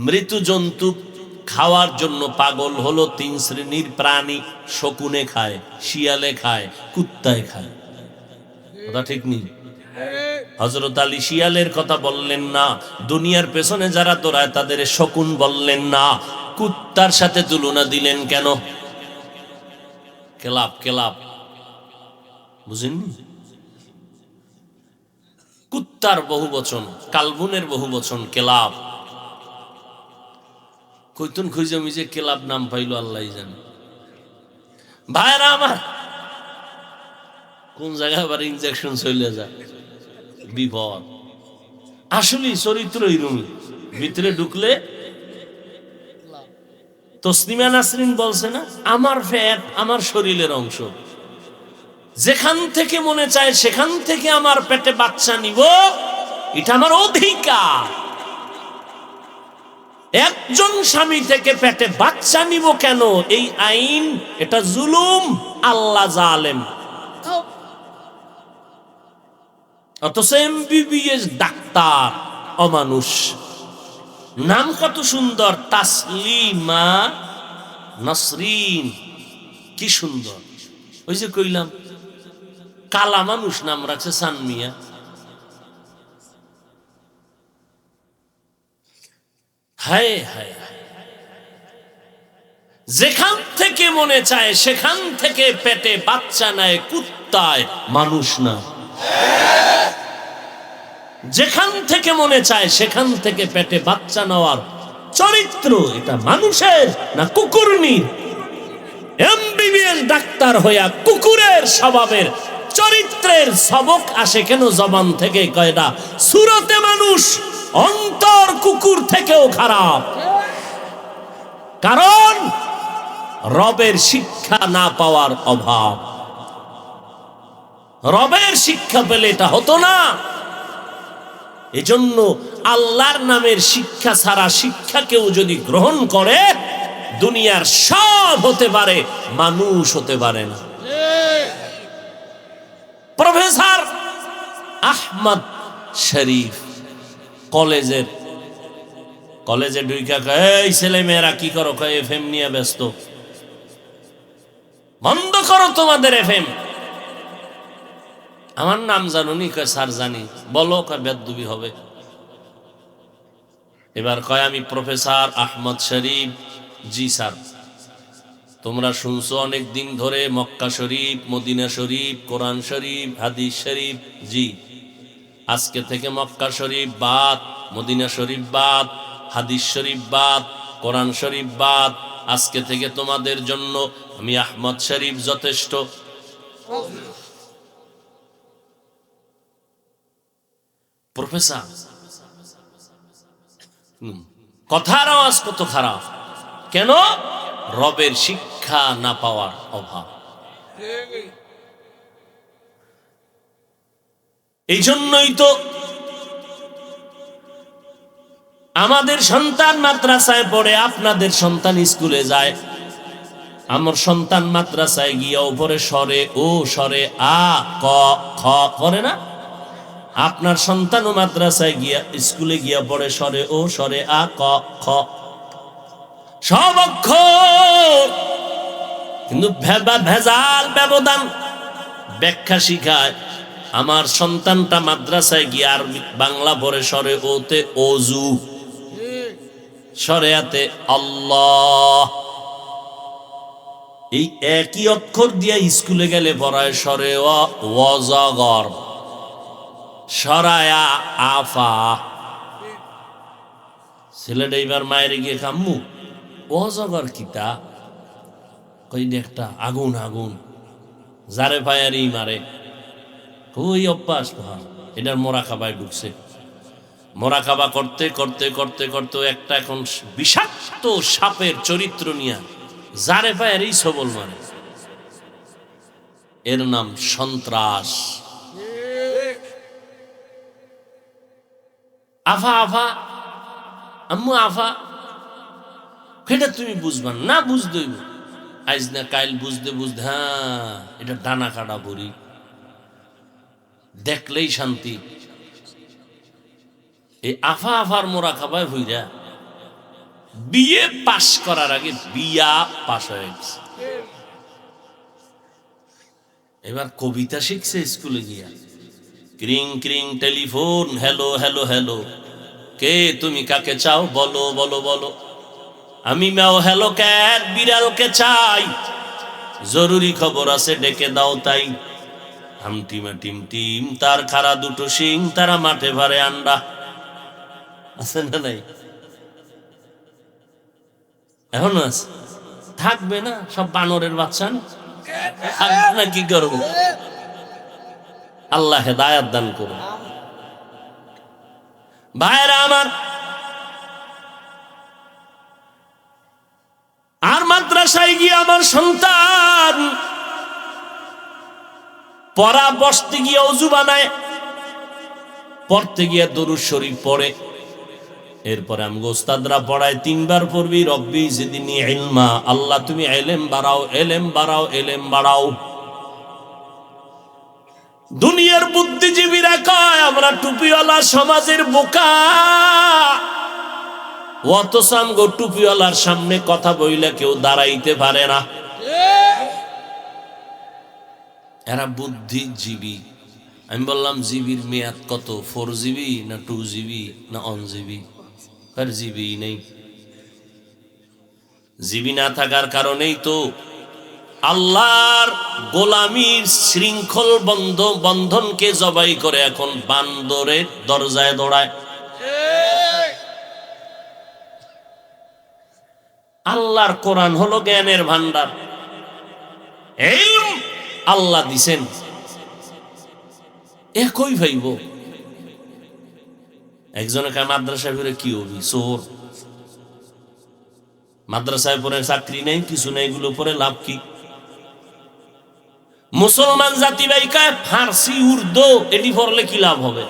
A: মৃত্যু জন্তু খাওয়ার জন্য পাগল হলো 3 শ্রেণীর প্রাণী। শকুনে খায়, শিয়ালে খায়, কুত্তায় খায়। কথা ঠিক নেই? হযরত আলী শিয়ালের কথা বললেন না, দুনিয়ার পেছনে যারা দৌড়ায় তাদের শকুন বললেন না, কুত্তার সাথে তুলনা দিলেন কেন? কেলাব, কেলাব, বুঝেননি? কুত্তার বহু বচন, কালবুনের বহু বচন কেলাব। কইতুন খুঁজে মিজে কেলাব নাম পাইলো আল্লাহ জানে। ভাইরা আমার, কোন জায়গায় আবার ইনজেকশন চলে যায়, বিপদ। আসলে চরিত্র এরকমই, ভিতরে ঢুকলে। তসলিমা নাসরিন বলছে না, আমার ফ্যাট আমার শরীরের অংশ, যেখান থেকে মনে চায় সেখান থেকে আমার পেটে বাচ্চা নিব, এটা আমার অধিকার। একজন স্বামী থেকে পেটে বাচ্চা নিব কেন? এই আইন, এটা জুলুম। আল্লাহ জালেম। অথচ এমবিবিএস ডাক্তার অমানুষ। নাম কত সুন্দর, তাসলিমা নাসরিন, কি সুন্দর। ওই যে কইলাম কালা মানুষ নাম রাখছে সানমিয়া। হায় হায়, যেখান থেকে মনে চায় সেখান থেকে পেটে বাচ্চা নেয়, কুত্তায়, মানুষ না। যেখান থেকে মনে চায় সেখান থেকে পেটে বাচ্চা নেওয়ার চরিত্র, এটা মানুষের না কুকুরনির? এমবিবিএস ডাক্তার হইয়া কুকুরের স্বভাবের চরিত্রের সবক আসে কেন জবান থেকে? কয়টা সুরতে মানুষ, অন্তর কুকুর থেকেও খারাপ। কারণ রবের শিক্ষা না পাওয়ার অভাব। রবের শিক্ষা পেলে এটা হতো না। এজন্য আল্লাহর নামের শিক্ষা ছাড়া শিক্ষা কেউ যদি গ্রহণ করে, দুনিয়ার সব হতে পারে, মানুষ হতে পারে না। প্রফেসর আহমদ শরীফ কলেজে ঢুইকা কয়, এই ছেলে মেয়েরা কি করো? কয় এফএম নিয়ে ব্যস্ত। বন্ধ করো তোমাদের এফএম। আমার নাম জানুনি? কয় স্যার জানি। বলো। কয় বেদবি হবে। এবার কয় আমি প্রফেসর আহমদ শরীফ। জি স্যার। তোমরা শুনছো অনেক দিন ধরে মক্কা শরীফ, মদিনা শরীফ, কোরআন শরীফ, হাদিস শরীফ। জি। আজকে থেকে মক্কা শরীফ বাদ, মদিনা শরীফ বাদ, হাদিস শরীফ বাদ, কোরআন শরীফ বাদ। আজকে থেকে তোমাদের জন্য আমি আহমদ শরীফ যথেষ্ট। প্রফেসর, কথার আওয়াজ কত খারাপ! কেন? রবের শিক্ষা না পাওয়ার অভাব। এই জন্যই তো আমাদের সন্তান মাদ্রাসায় পড়ে, আপনাদের সন্তান স্কুলে যায়। আমার সন্তান মাদ্রাসায় গিয়া উপরে সরে ও সরে আ ক খ করে না? আপনার সন্তানও মাদ্রাসায় গিয়া স্কুলে গিয়া পড়ে সরে ও সরে আ ক খ সব অক্ষর, কিন্তু ভেজাল ব্যবধান ব্যাখ্যা শিখায়। আমার সন্তানটা মাদ্রাসায় গিয়ে আর বাংলা পড়ে সরে ওতে অজু, সরেয়াতে আল্লাহ। এই একই অক্ষর দিয়া স্কুলে গেলে পড়ায় সরে ওয়াজাগর, সরায়া আফা। ছেলেটা এবার মায়ের গিয়ে কাম্মু অজগর কিতা? কই একটা আগুন আগুন, যারে পায়ারই মারে। ওই অভ্যাস এটার মোরাকাবায় ঢুকছে। মোরাকাবা করতে করতে করতে করতে একটা এখন বিষাক্ত সাপের চরিত্র নিয়ে যারে পায়ারই সবল মারে। এর নাম সন্ত্রাস। আফা আফা, আম্মু আফা। সেটা তুমি বুঝবা না, বুঝতেই আইজ না কাইল বুঝতে বুঝতে, হ্যাঁ এটা ডানা কাটা বুড়ি, দেখলেই শান্তি। এই আফা আফার মোরা খাবায় হইরা বিয়ে পাশ করার আগে বিয়া পাশ হয়ে গেছে। এবার কবিতা শিখছে স্কুলে গিয়া। ক্রিং ক্রিং টেলিফোন, হ্যালো হ্যালো হ্যালো, কে তুমি কাকে চাও বলো বলো বলো। আমি ম্যাও হ্যালো ক্যাট, বিড়ালকে চাই, জরুরি খবর আছে ডেকে দাও তাই। হামটিমা টিম টিম, তার খাড়া দুটো শিং, তারা মাঠে ভারে আন্ডা। আছে না নাই? এখন আছে, থাকবে না? সব বানরের বাচ্চা না, থাকবে না? কি করবো? আল্লাহ হেদায়াত দান করুন। ভাইরা আমার, আর মাদ্রাসায় গিয়ে আমার সন্তান পড়া বসতে গিয়ে অজু বানায়, পড়তে গিয়ে দরুদ শরীফ পড়ে। এরপরে আমি ওস্তাদরা পড়ায় 3 বার পড়বি রব্বি জিদনি ইলমা, আল্লাহ তুমি এলেম বাড়াও, এলেম বাড়াও, এলেম বাড়াও। দুনিয়ার বুদ্ধিজীবীরা কয় আমরা টুপিওয়ালা সমাজের বোকা, অথচ আমগো টুপিওয়ালার সামনে কথা বইলে কেউ দাঁড়াইতে পারে না। এরা বুদ্ধিজীবী। আমি বললাম জিবির মেয়াদ কত? 4 GB না 2 GB না 1 GB? আর জিবি নেই। জিবি না থাকার কারণেই তো আল্লাহর গোলামীর শৃঙ্খল বন্ধনকে জবাই করে এখন বান্দরের দরজায় দৌড়ায়। আল্লাহর কোরআন হলো জ্ঞানের ভান্ডার। ইলম আল্লাহ দিছেন, একই ভাইব। একজনকে মাদ্রাসায় পড়ে কি হবি? চোর। মাদ্রাসায় পড়ে চাকরি নেই, কিছু নেই, এগুলো পরে লাভ কি? মুসলমান জাতি ভাইকায় ফার্সি উর্দু এটি পড়লে কি লাভ হবে?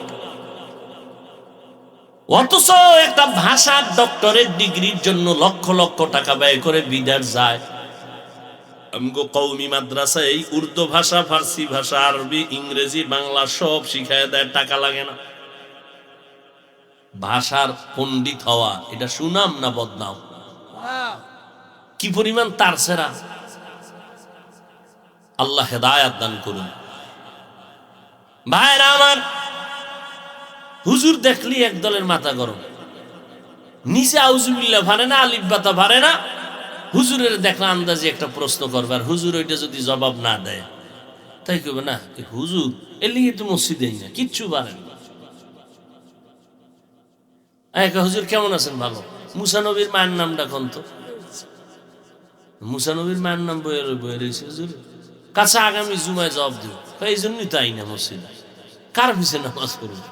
A: অথচ একটা ভাষার ডক্টরেট ডিগ্রির জন্য লক্ষ লক্ষ টাকা ব্যয় করে বিদেশ যায়। আমগো কওমি মাদ্রাসায় উর্দু ভাষা, ফার্সি ভাষা, আরবি, ইংরেজি, বাংলা সব শিখায় দেয়, টাকা লাগে না। ভাষার পণ্ডিত হওয়া এটা সুনাম না বদনাম? কি পরিমাণ তার সেরা! আল্লাহ হেদায়াত দান করুন। ভাইরা আমার, হুজুর দেখলি এক দলের মাথা গরম, নিচে আউজুবিল্লাহ পারে না, আলিফ বাতা পারে না। হুজুরের দেখলে আন্দাজে একটা প্রশ্ন করবে, আর হুজুর ওইটা যদি জবাব না দেয়, তাই কবে না হুজুর এর লিগে তো মসজিদেই না, কিচ্ছু পারেন না। হুজুর কেমন আছেন? ভালো। মুসা নবীর মায়ের নামটা কোন? তো মুসা নবীর মায়ের নাম বইয়ে রয়েছে হুজুর কাছে, আগামী জুমায় জবাব দিব। এই জন্যই তাই না মসজিদ, কার পিছে নামাজ পড়বে?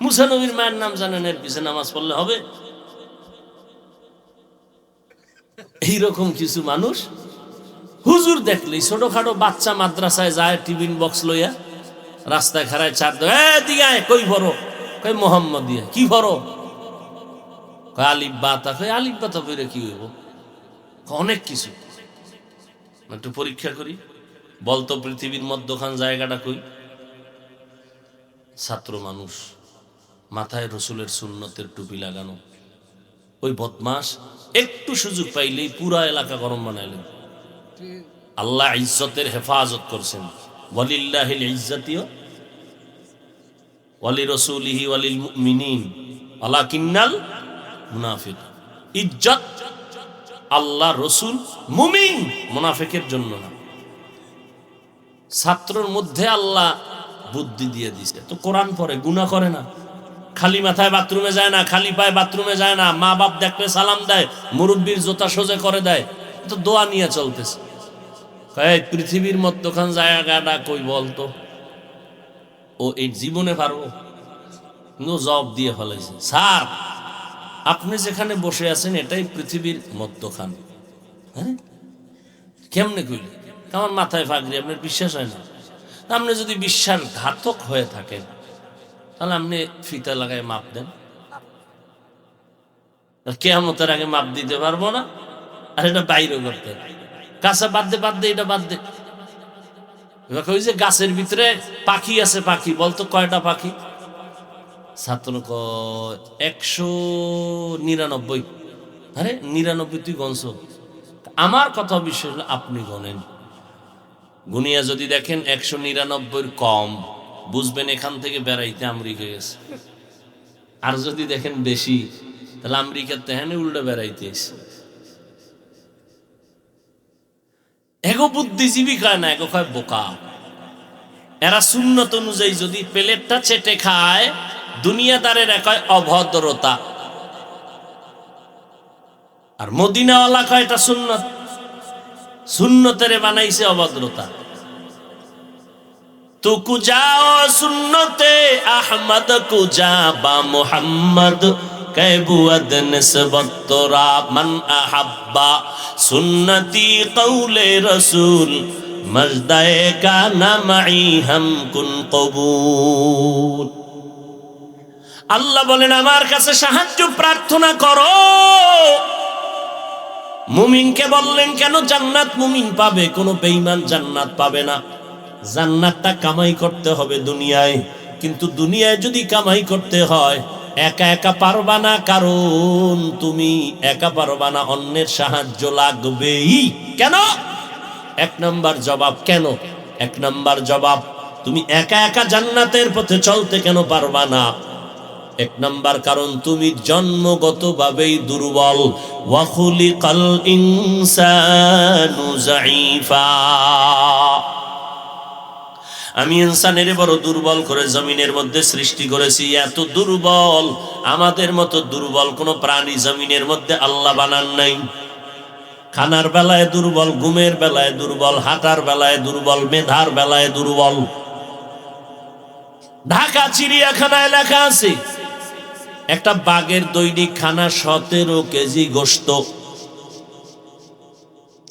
A: মুসা নবীর মায়ের নাম জানেন, এর পিছে নামাজ পড়লে হবে? এইরকম কিছু মানুষ হুজুর দেখলেই, ছোটখাটো বাচ্চা মাদ্রাসায় যায় টিফিন বক্স লইয়া, রাস্তায় খাড়ায় চার দিকে কই ভরো, কই মোহাম্মদ দিয়ে কি ভরো, আলিফ বাতা, কই আলিফ বাতা বইরে কি হইব, অনেক কিছু। একটু পরীক্ষা করি, বলতো পৃথিবীর মধ্যখান জায়গাটা কই? ছাত্র মানুষ, মাথায় রসুলের সুন্নতের টুপি লাগানো, ওই বদমাস একটু সুযোগ পাইলেই পুরা এলাকা গরম বানাইলেন। আল্লাহ ইজ্জতের হেফাজত করছেন। ওয়ালিল্লাহিল ইজ্জাতিও ওয়ালি রাসূলিহি ওয়ালিল মুমিনিন ওয়ালাকিন্নাল মুনাফিক। ইজ্জত আল্লাহ, রসুল, মুমিন, মুনাফিকের জন্য না। ছাত্রর মধ্যে আল্লাহ বুদ্ধি দিয়ে দিছে, তো কোরআন পড়ে, গুনাহ করে না, খালি মাথায় বাথরুমে যায় না, খালি পায়ে বাথরুমে যায় না, মা বাপ দেখলে সালাম দেয়, মুরব্বীর জোতা সোজা করে দেয়, তো দোয়া নিয়ে চলতেছে। পৃথিবীর মধ্যখান জায়গাটা কই বলতো? ও এই জীবনে পারবো? জবাব দিয়ে ফেলেছে, স্যার আপনি যেখানে বসে আছেন এটাই পৃথিবীর মধ্যখান। হ্যাঁ, কেমনে কইলে? আমার মাথায় ফাগরি, আপনার বিশ্বাস হয় না? আপনি যদি বিশ্বাসঘাতক হয়ে থাকেন, তাহলে আপনি ফিতা লাগায় মাপ দেন। কিয়ামতের আগে মাপ দিতে পারবো না, আর এটা বাইরে করতে কাছে বাদ দে, এটা বাদ দে। ওই যে গাছের ভিতরে পাখি আছে, পাখি বলতো কয়টা পাখি? ছাত্র 199। আরে 99 তুই গনছ? আমার কথা বিষয় হলো আপনি গনেন, গুনিয়া যদি দেখেন 199 কম, বুঝবেন এখান থেকে বেড়াইতে আমেরিকা গেছে। আর যদি দেখেন বেশি, তাহলে আমেরিকার তেহানে উল্টো বেড়াইতে এসে। এগো বুদ্ধিজীবী কয় না, এগো কয় বোকা। এরা সুন্নত অনুযায়ী যদি প্লেটটা চেটে খায়, দুনিয়াদারের কয় অভদ্রতা, আর মদিনাওয়ালা কয় এটা সুন্নত, সুন্নতের বানাইছে অভদ্রতা। তু কুজাও সুন্নতে আহমদ কুজা বা মুহাম্মদ कैबुअद निस्बत तोरा मन अहब्बा सुन्नती कौले रसूल मजदाए का नमाई हम कुन कबूल। আল্লাহ বলেন আমার কাছে সাহায্য প্রার্থনা করো। মুমিনকে বললেন কেন? জান্নাত মুমিন পাবে, কোনো বেঈমান জান্নাত পাবে না। জান্নাতটা কামাই করতে হবে দুনিয়ায়, কিন্তু দুনিয়ায় যদি কামাই করতে হয় একা একা পারবা না, কারণ তুমি একা পারবা না, অন্যের সাহায্য লাগবেই। কেন? এক নাম্বার জবাব, কেন? এক নাম্বার জবাব, তুমি একা একা জান্নাতের পথে চলতে কেন পারবা না? এক নাম্বার কারণ, তুমি জন্মগতভাবেই দুর্বল। ওয়া খুলিকাল ইনসানু যায়ীফা। আমি ইনসানের বড় দুর্বল করে জমিনের মধ্যে সৃষ্টি করেছি। এত দুর্বল, আমাদের মতো দুর্বল কোন প্রাণী জমিনের মধ্যে আল্লাহ বানান নাই। খানার বেলায় দুর্বল, ঘুমের বেলায় দুর্বল, হাঁটার বেলায় দুর্বল, মেধার বেলায় দুর্বল। ঢাকা চিড়িয়াখানায় লেখা আছে একটা বাঘের দৈনিক খানা 17 কেজি গোশত।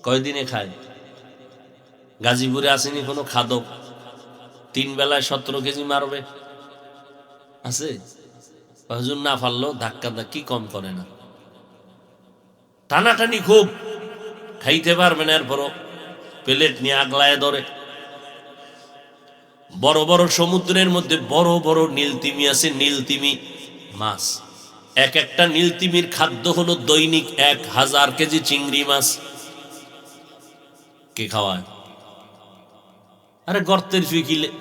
A: কয়দিনে খায়? গাজীপুরে আসেনি কোনো খাদক 3 বেলায় 17 কেজি মারবে? আছে? হুজুর না পারলো ধাক্কা ধাক্কি কম করে না, টানাটানি খুব, খাইতে পারবে না। এরপরও প্লেট নিয়ে আগলায় ধরে। বড় বড় সমুদ্রের মধ্যে বড় বড় নীলতিমি আছে, নীলতিমি মাছ। এক একটা নীলতিমির খাদ্য হলো দৈনিক 1000 কেজি চিংড়ি মাছ। কে খাওয়ায়? আরে গর্তের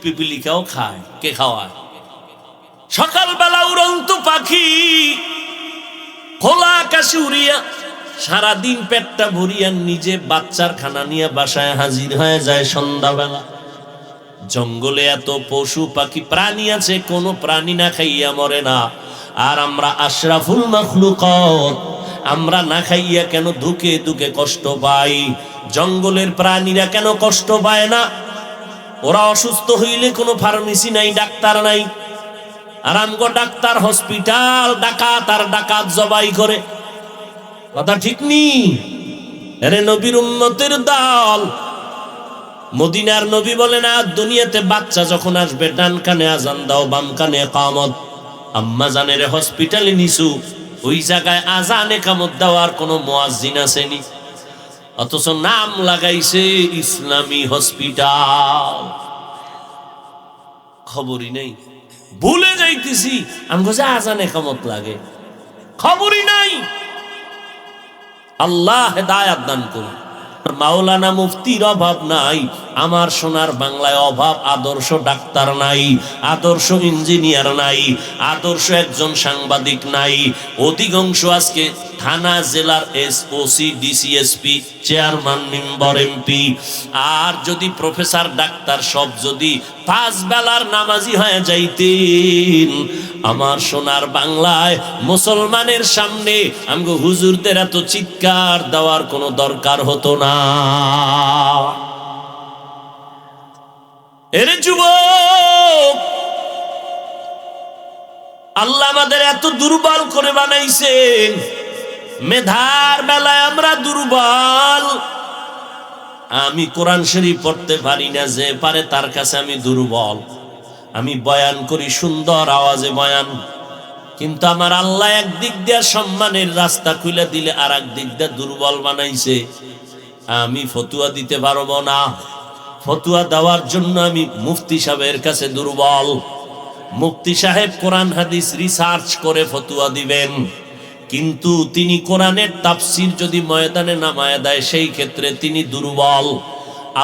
A: পিপিলিকাও খায়। কে খাওয়ায়? সকালবেলা উড়ন্ত পাখি খোলা আকাশে উড়িয়া সারাদিন পেটটা ভরিয়া নিজে বাচ্চার খানা নিয়ে বাসায় হাজির হয়ে যায় সন্ধ্যাবেলা। জঙ্গলে এত পশু পাখি প্রাণী আছে, কোনো প্রাণী না খাইয়া মরে না। আর আমরা আশরাফুল মাখলুকাত, আমরা না খাইয়া কেন ধুকে ধুকে কষ্ট পাই? জঙ্গলের প্রাণীরা কেন কষ্ট পায় না? ওরা অসুস্থ হইলে কোনো ফার্মেসি নাই, ডাক্তার নাই। আর আমগো ডাক্তার, হসপিটাল, ডাকাত আর ডাকাত জবাই করে। কথা ঠিক নি? আরে নবীর উম্মতের দল, মদিনার নবী বলেন, আর দুনিয়াতে বাচ্চা যখন আসবে ডান কানে আজান দাও, বাম কানে ইকামত। আম্মা জানের হসপিটালে নিছু, ওই জায়গায় আজান ইকামত দেওয়ার কোনো মুয়াজ্জিন আসেনি, অথচ নাম লাগাইছে ইসলামী হসপিটাল। খবরই নেই, ভুলে যাইতেছি আমগো যে আজান ইকামত লাগে, খবরই নাই। আল্লাহ হেদায়েত দান করুন। মাওলানা মুফতির অভাব নাই, আমার সোনার বাংলায় অভাব আদর্শ ডাক্তার নাই, আদর্শ ইঞ্জিনিয়ার নাই, আদর্শ একজন সাংবাদিক নাই। অধিকাংশ আজকে থানা জেলার SOC, DCSP, chairman, member, MP, আর যদি প্রফেসর, ডাক্তার সব যদি 5 বেলার নামাজি হয়ে যাইতেন, আমার সোনার বাংলায় মুসলমানের সামনে আমগো হুজুরদের এত চিৎকার দেওয়ার কোনো দরকার হতো না। এরে যুবক, আল্লাহ আমাদের এত দুর্বল করে বানাইছেন। মেধার বেলায় আমরা দুর্বল। আমি কোরআন শরীফ পড়তে পারি না, যে পারে তার কাছে আমি দুর্বল। আমি বয়ান করি সুন্দর আওয়াজে বয়ান, কিন্তু আমার আল্লাহ একদিক দিয়ে সম্মানের রাস্তা খুলে দিলে আর এক দিক দিয়ে দুর্বল বানাইছে। আমি ফতুয়া দিতে পারবো না, ফতুয়া দেওয়ার জন্য আমি মুফতি সাহেবের কাছে দুর্বল। মুফতি সাহেব কোরআন হাদিস রিসার্চ করে ফতুয়া দিবেন, কিন্তু তিনি কোরআনের তাফসীর যদি ময়দানে নামায় দেয়, সেই ক্ষেত্রে তিনি দুর্বল।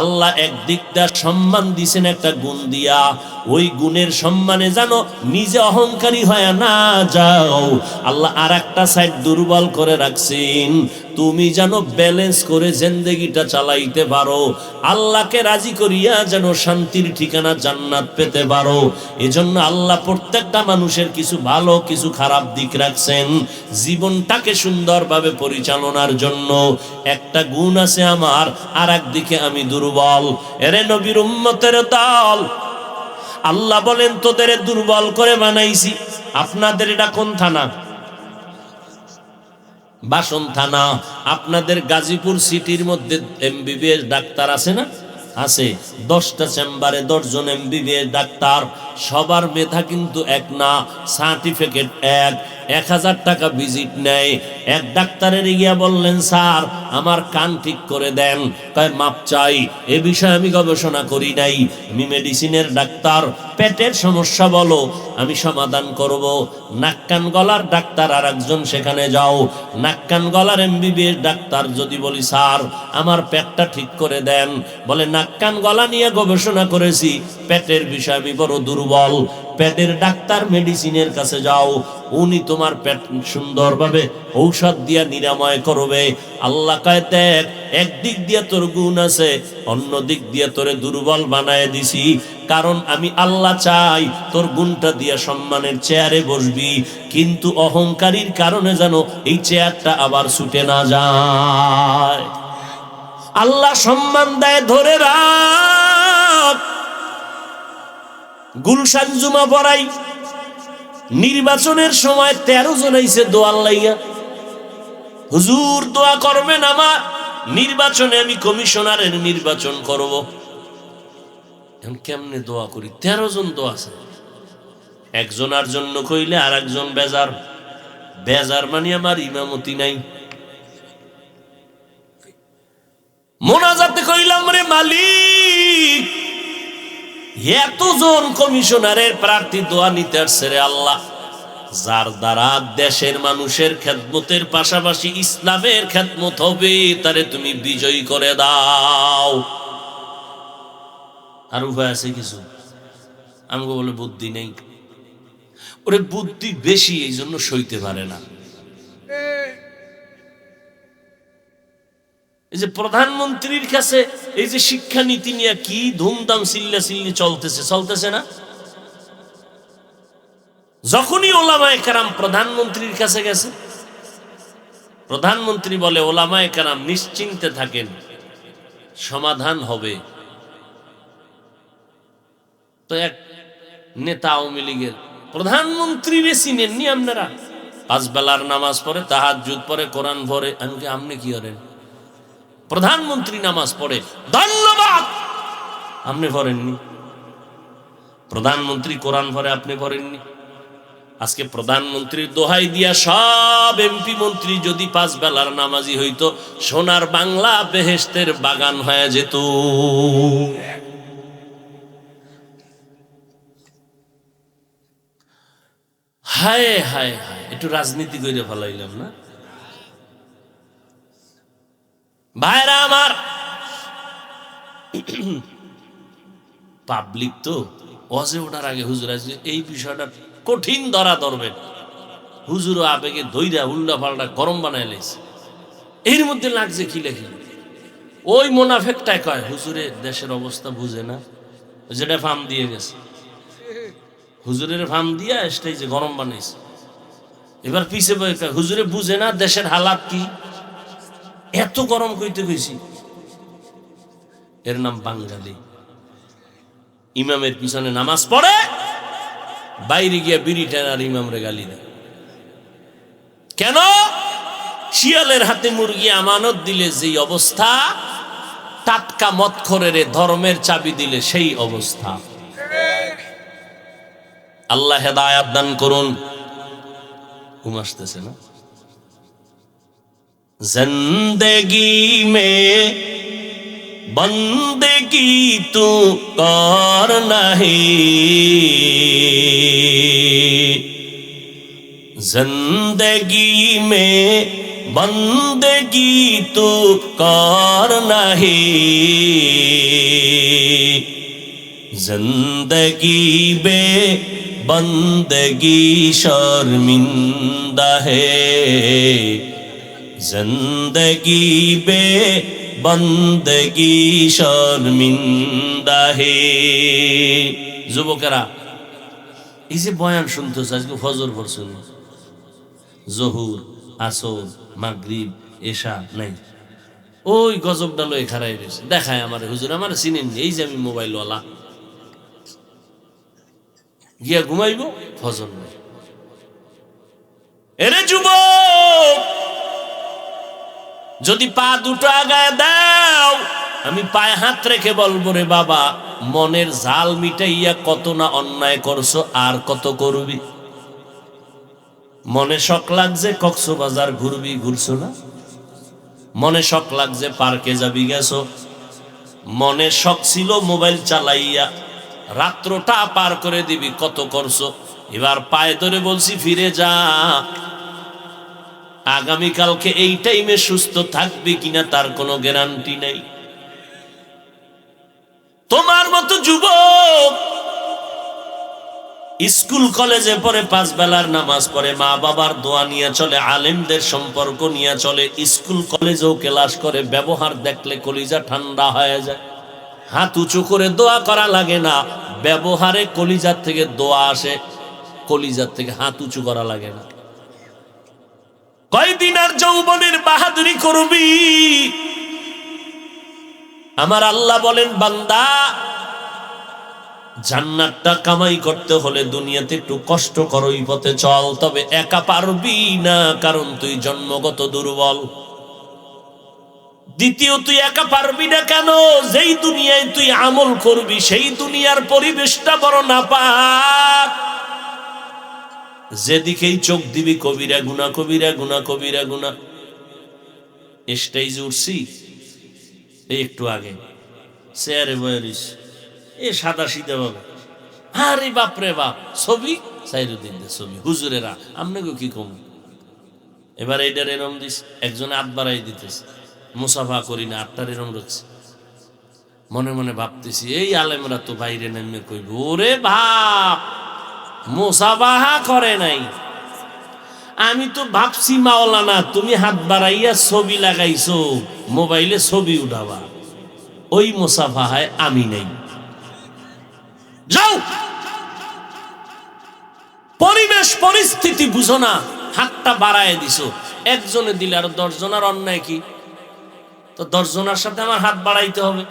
A: আল্লাহ একদিকটা সম্মান দিছেন একটা গুণ দিয়া, ওই গুণের সম্মানে জানো নিজে অহংকারী হয়ে না যাও। আল্লাহ আর একটা সাইড দুর্বল করে রাখছেন, তুমি যেন ব্যালেন্স করে জিন্দেগিটা চালাইতে পারো, আল্লাহকে রাজি করিয়া যেন শান্তির ঠিকানা জান্নাত পেতে পারো। এজন্য আল্লাহ প্রত্যেকটা মানুষের কিছু ভালো কিছু খারাপ দিক রাখছেন জীবনটাকে সুন্দরভাবে পরিচালনার জন্য। একটা গুণ আছে আমার, আর একদিকে আমি দুর্বল। এরে নবীর উম্মতের দল, আল্লাহ বলেন তোদের দুর্বল করে বানাইছি। আপনাদের এটা কোন থানা? বাসন থানা। আপনাদের গাজীপুর সিটির মধ্যে এমবিবিএস ডাক্তার আছে না? আছে। 10টা চেম্বারে 10 জন এমবিবিএস ডাক্তার। সবার মেধা কিন্তু এক না, সার্টিফিকেট এক। 1000 টাকা ভিজিট নেয়। এক ডাক্তারের গিয়া বললেন, স্যার আমার কান ঠিক করে দেন। কয় মাপ চাই, এ বিষয়ে আমি গবেষণা করি নাই, আমি মেডিসিনের ডাক্তার। পেটের সমস্যা বলো, আমি সমাধান করব। নাক কান গলার ডাক্তার আর একজন, সেখানে যাও। নাক কান গলার এমবিবিএস ডাক্তার যদি বলি, স্যার আমার পেটটা ঠিক করে দেন, বলে নাক কান গলা নিয়ে গবেষণা করেছি, পেটের বিষয় আমি বড় দুর্বল। পেটের ডাক্তার মেডিসিনের কাছে যাও, উনি তোমার পেট সুন্দরভাবে ঔষধ দিয়া নিরাময় করবে। আল্লাহ কয়, দেখ একদিক দিয়ে তোর গুণ আছে, অন্য দিক দিয়ে তোরে দুর্বল বানায় দিছি, কারণ আমি আল্লাহ চাই তোর গুণটা দিয়া সম্মানের চেয়ারে বসবি, কিন্তু অহংকারীর কারণে যেন এই চেয়ারটা আবার ছুটে না যায়। আল্লাহ সম্মান দেয়, ধরে রাখ। গুলশান জুমা পড়াই, নির্বাচনের সময় 13 জন আইছে দোয়া লাইয়া, হুজুর দোয়া করবেন আমার নির্বাচনে, আমি কমিশনারের নির্বাচন করব। এখন কেমনে দোয়া করি? 13 জন তো আছে। একজনের জন্য কইলে আর একজন বেজার। বেজার মানে আমার ইমামতি নাই। মোনাজাতে কইলাম, রে মালিক, এতজন কমিশনারের প্রার্থী দোয়া নিতে আসছে রে আল্লাহ, যার দ্বারা দেশের মানুষের খেদমতের পাশাপাশি ইসলামের খেদমত হবে, তারে তুমি বিজয়ী করে দাও। আর উপায় আছে কিছু? আমাকে বলে বুদ্ধি নেই। ওরে বুদ্ধি বেশি, এই জন্য সইতে পারে না। এই যে প্রধানমন্ত্রীর কাছে এই যে শিক্ষানীতি নিয়ে কি ধুমধাম চিল্লাচিল্লি চলতেছে না? যখনই ওলামায়ে কেরাম প্রধানমন্ত্রীর কাছে গেছে, প্রধানমন্ত্রী বলে, ওলামায়ে কেরাম নিশ্চিন্তে থাকেন, সমাধান হবে। তো এক নেতা আওয়ামী লীগের প্রধানমন্ত্রীরে চিনেননি আপনারা? 5 বেলার নামাজ পড়ে, তাহাজ্জুদ পড়ে, কোরআন পড়ে। আপনি কি করেন? প্রধানমন্ত্রী নামাজ পড়ে, ধন্যবাদ, আপনি পড়েননি। প্রধানমন্ত্রী কোরআন পড়ে, আপনি পড়েননি। আজকে প্রধানমন্ত্রীর দোহাই দিয়া সব এমপি মন্ত্রী যদি 5 বেলার নামাজি হইতো, সোনার বাংলা বেহেশতের বাগান হয়ে যেত। হায় হায় হায়, একটু রাজনীতি করে ফেলাইলাম না ভাইরা আমার? পাবলিক তো ওয়াজে ওঠার আগে হুজুর আছে এই বিষয়টা কঠিন ধরা ধরবেন, হুজুরও আবেগে ধইরা উল্টা পাল্টা গরম বানায় লাইছে। এর মধ্যে লাগছে কি লেখি, ওই মোনাফেকটাই কয় হুজুরে দেশের অবস্থা বুঝে না, যেটা ফার্ম দিয়ে গেছে, হুজুরের ফার্ম দিয়া স্টেজে গরম বানাইছে। এবার পিছে হুজুরে বুঝে না দেশের হালাত কি, এত গরম কইতে কইছি। এর নাম বাঙালি। ইমামের পিছনে নামাজ পড়ে, বাইরে গিয়া বিড়ি টানার ইমামরে গালি দেয়। কেন? শিয়ালের হাতে মুরগি আমানত দিলে যেই অবস্থা, টাটকা মদখোরের ধর্মের চাবি দিলে সেই অবস্থা। আল্লাহ হেদায়াত দান করুন। ঘুম আসতেছে না? জিন্দেগি মে বন্দেগি তু কর নাহি, জিন্দেগি মে বন্দেগি তু কর নাহি, জিন্দেগি বে বন্দগি শর্মিন্দা হে, জিন্দগি বে বন্দগি শর্মিন্দা হে। যুবকেরা, এই যে বয়ান শুনতেছে, আজকে ফজর পড়ছেন, জহুর, আসর, মাগরিব, এশা নাই, ওই গজব ডালো খারাই রয়েছে, দেখায় আমার হুজুর আমার চিনেন, এই যে আমি মোবাইলওয়ালা, গিয়া ঘুমাইব, ফজর নাই। এরে যুবক, যদি পা দুটো আগায় দাও, আমি পায়ে হাত রেখে বলবো, রে বাবা, মনের জাল মিটাইয়া কত না অন্যায় করছো, আর কত করবি। মনে শখ লাগছে কক্সবাজার ঘুরবি, ঘুরছো না? মনে শখ লাগছে পার্কে যাবি, গেছো? মনে শখ ছিল মোবাইল চালাইয়া রাত্রটা পার করে দিবি, কত করছো। এবার পায়ে ধরে বলছি, ফিরে যা। আগামীকালকে এই টাইমে সুস্থ থাকবি কিনা তার কোনো গ্যারান্টি নেই। তোমার মতো যুবক স্কুল কলেজে পড়ে, 5 বেলার নামাজ পড়ে, মা বাবার দোয়া নিয়ে চলে, আলেমদের সম্পর্ক নিয়ে চলে, স্কুল কলেজেও ক্লাস করে, ব্যবহার দেখলে কলিজা ঠান্ডা হয়ে যায়। হাত উঁচু করে দোয়া করা লাগে না, ব্যবহারে কলিজার থেকে দোয়া আসে, কলিজার থেকে হাত উঁচু করা লাগে না। কয়দিন আর যৌবনের বাহাদুরি করবি? আমার আল্লাহ বলেন, বান্দা, জান্নাতটা কামাই করতে হলে দুনিয়াতে একটু কষ্ট কর, ওই পথে চল, তবে একা পারবি না, কারণ তুই জন্মগত দুর্বল। দ্বিতীয়, তুই একা পারবি না কেন? যেই দুনিয়ায় তুই আমল করবি, সেই দুনিয়ার পরিবেশটা বড় নাপাক। যেদিকেই চোখ দিবি কবিরা গুনাহ, কবিরা গুনাহ, কবিরা গুনাহ। স্টেজ উঠছি, এই একটু আগে চেয়ারে বয়ে রইস, এ সাদা সিধা ভাবে, আরে বাপরে বাপ, ছবি সাইরুদ্দিন ছবি হুজুরেরা আপনাকে কি কম। এবার এইটার এরম দিস, একজনে হাত বাড়াই দিতেছে, মুসাফা করি না, আটটার এরম রয়েছে। মনে মনে ভাবতেছি এই আলেমরা তো বাইরে নেমে কইব, ওরে বাপ মুসাফাহা করে নাই। আমি তো ভাবছি মাওলানা তুমি হাত বাড়াইয়া ছবি লাগাইছো, মোবাইলে ছবি উঠাবা, ওই মুসাফাহায় আমি নেই। যাও, পরিবেশ পরিস্থিতি বুঝো না, হাতটা বাড়ায় দিছো, একজনে দিলে আর 10 জনের অন্যায় কি? তো 10 জনের সাথে আমার হাত বাড়াইতে হবে,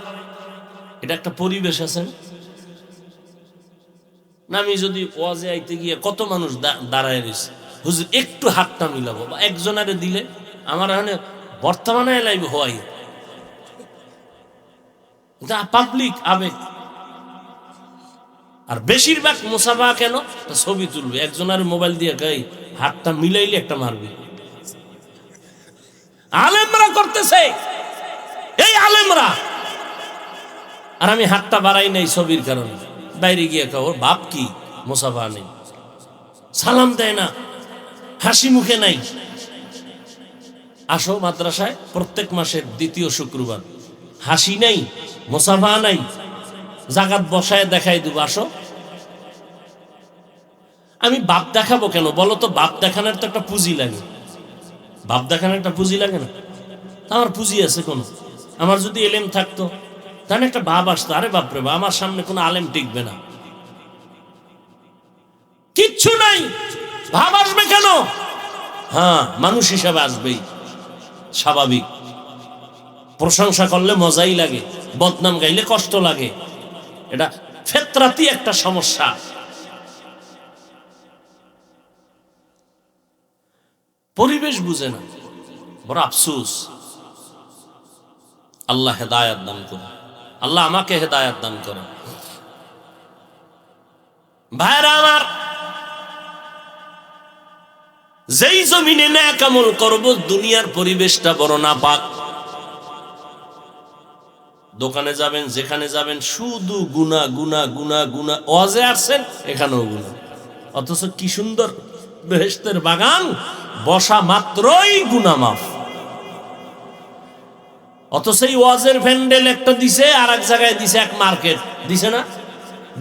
A: এটা একটা পরিবেশ আছে না? আমি যদি ওয়াজে আইতে গিয়ে কত মানুষ দাঁড়ায় রয়েছে, হুজুর একটু হাতটা মিলাবো, বা একজনারে দিলে আমার এখানে বর্তমানে লাইব হওয়াই, পাবলিক আবেগ। আর বেশিরভাগ মুসাফা কেন? ছবি তুলবে, একজনের মোবাইল দিয়ে গাই হাতটা মিলাইলে একটা মারবে। আলেমরা করতেছে, এই আলেমরা। আর আমি হাতটা বাড়াই নাই ছবির কারণে, বাইরে গিয়ে ওর বাপ কি মুসাফা নেই, সালাম দেয় না, হাসি মুখে নাই। আসো মাদ্রাসায় প্রত্যেক মাসের 2য় শুক্রবার, হাসি নাই, মুসাফা নাই, জাগাত বসায় দেখাই দেবো, আসো। আমি বাপ দেখাবো কেন বলো তো? বাপ দেখানোর তো একটা পুঁজি লাগে, বাপ দেখানোর একটা পুঁজি লাগে না? আমার পুঁজি আছে কোন? আমার যদি এলেম থাকতো তাহলে একটা ভাব আসতো, আরে বাপরে বা আমার সামনে কোনো আলেম টিকবে না, কিচ্ছু নাই, ভাব আসবে কেন? হ্যাঁ, মানুষ হিসাবে আসবেই, স্বাভাবিক। প্রশংসা করলে মজাই লাগে, বদনাম গাইলে কষ্ট লাগে, এটা ফেতরাতি একটা সমস্যা। পরিবেশ বুঝে না, বড় আফসোস। আল্লাহ হেদায়াত দান করে, আল্লাহ আমাকে হেদায়াত দান করে। ভাইরা আমার, যেই জমিনে নেক আমল করব, দুনিয়ার পরিবেশটা বড় নাপাক। দোকানে যাবেন, যেখানে যাবেন, শুধু গুনাহ গুনাহ গুনাহ গুনাহ। ওয়াজে আসছেন, এখানেও গুনাহ, অথচ কি সুন্দর বেহেশতের বাগান, বসা মাত্রই গুনাহ মাফ। অথচ এই ওয়াজের প্যান্ডেল একটা দিছে, আর এক জায়গায় দিছে এক মার্কেট, দিছে না?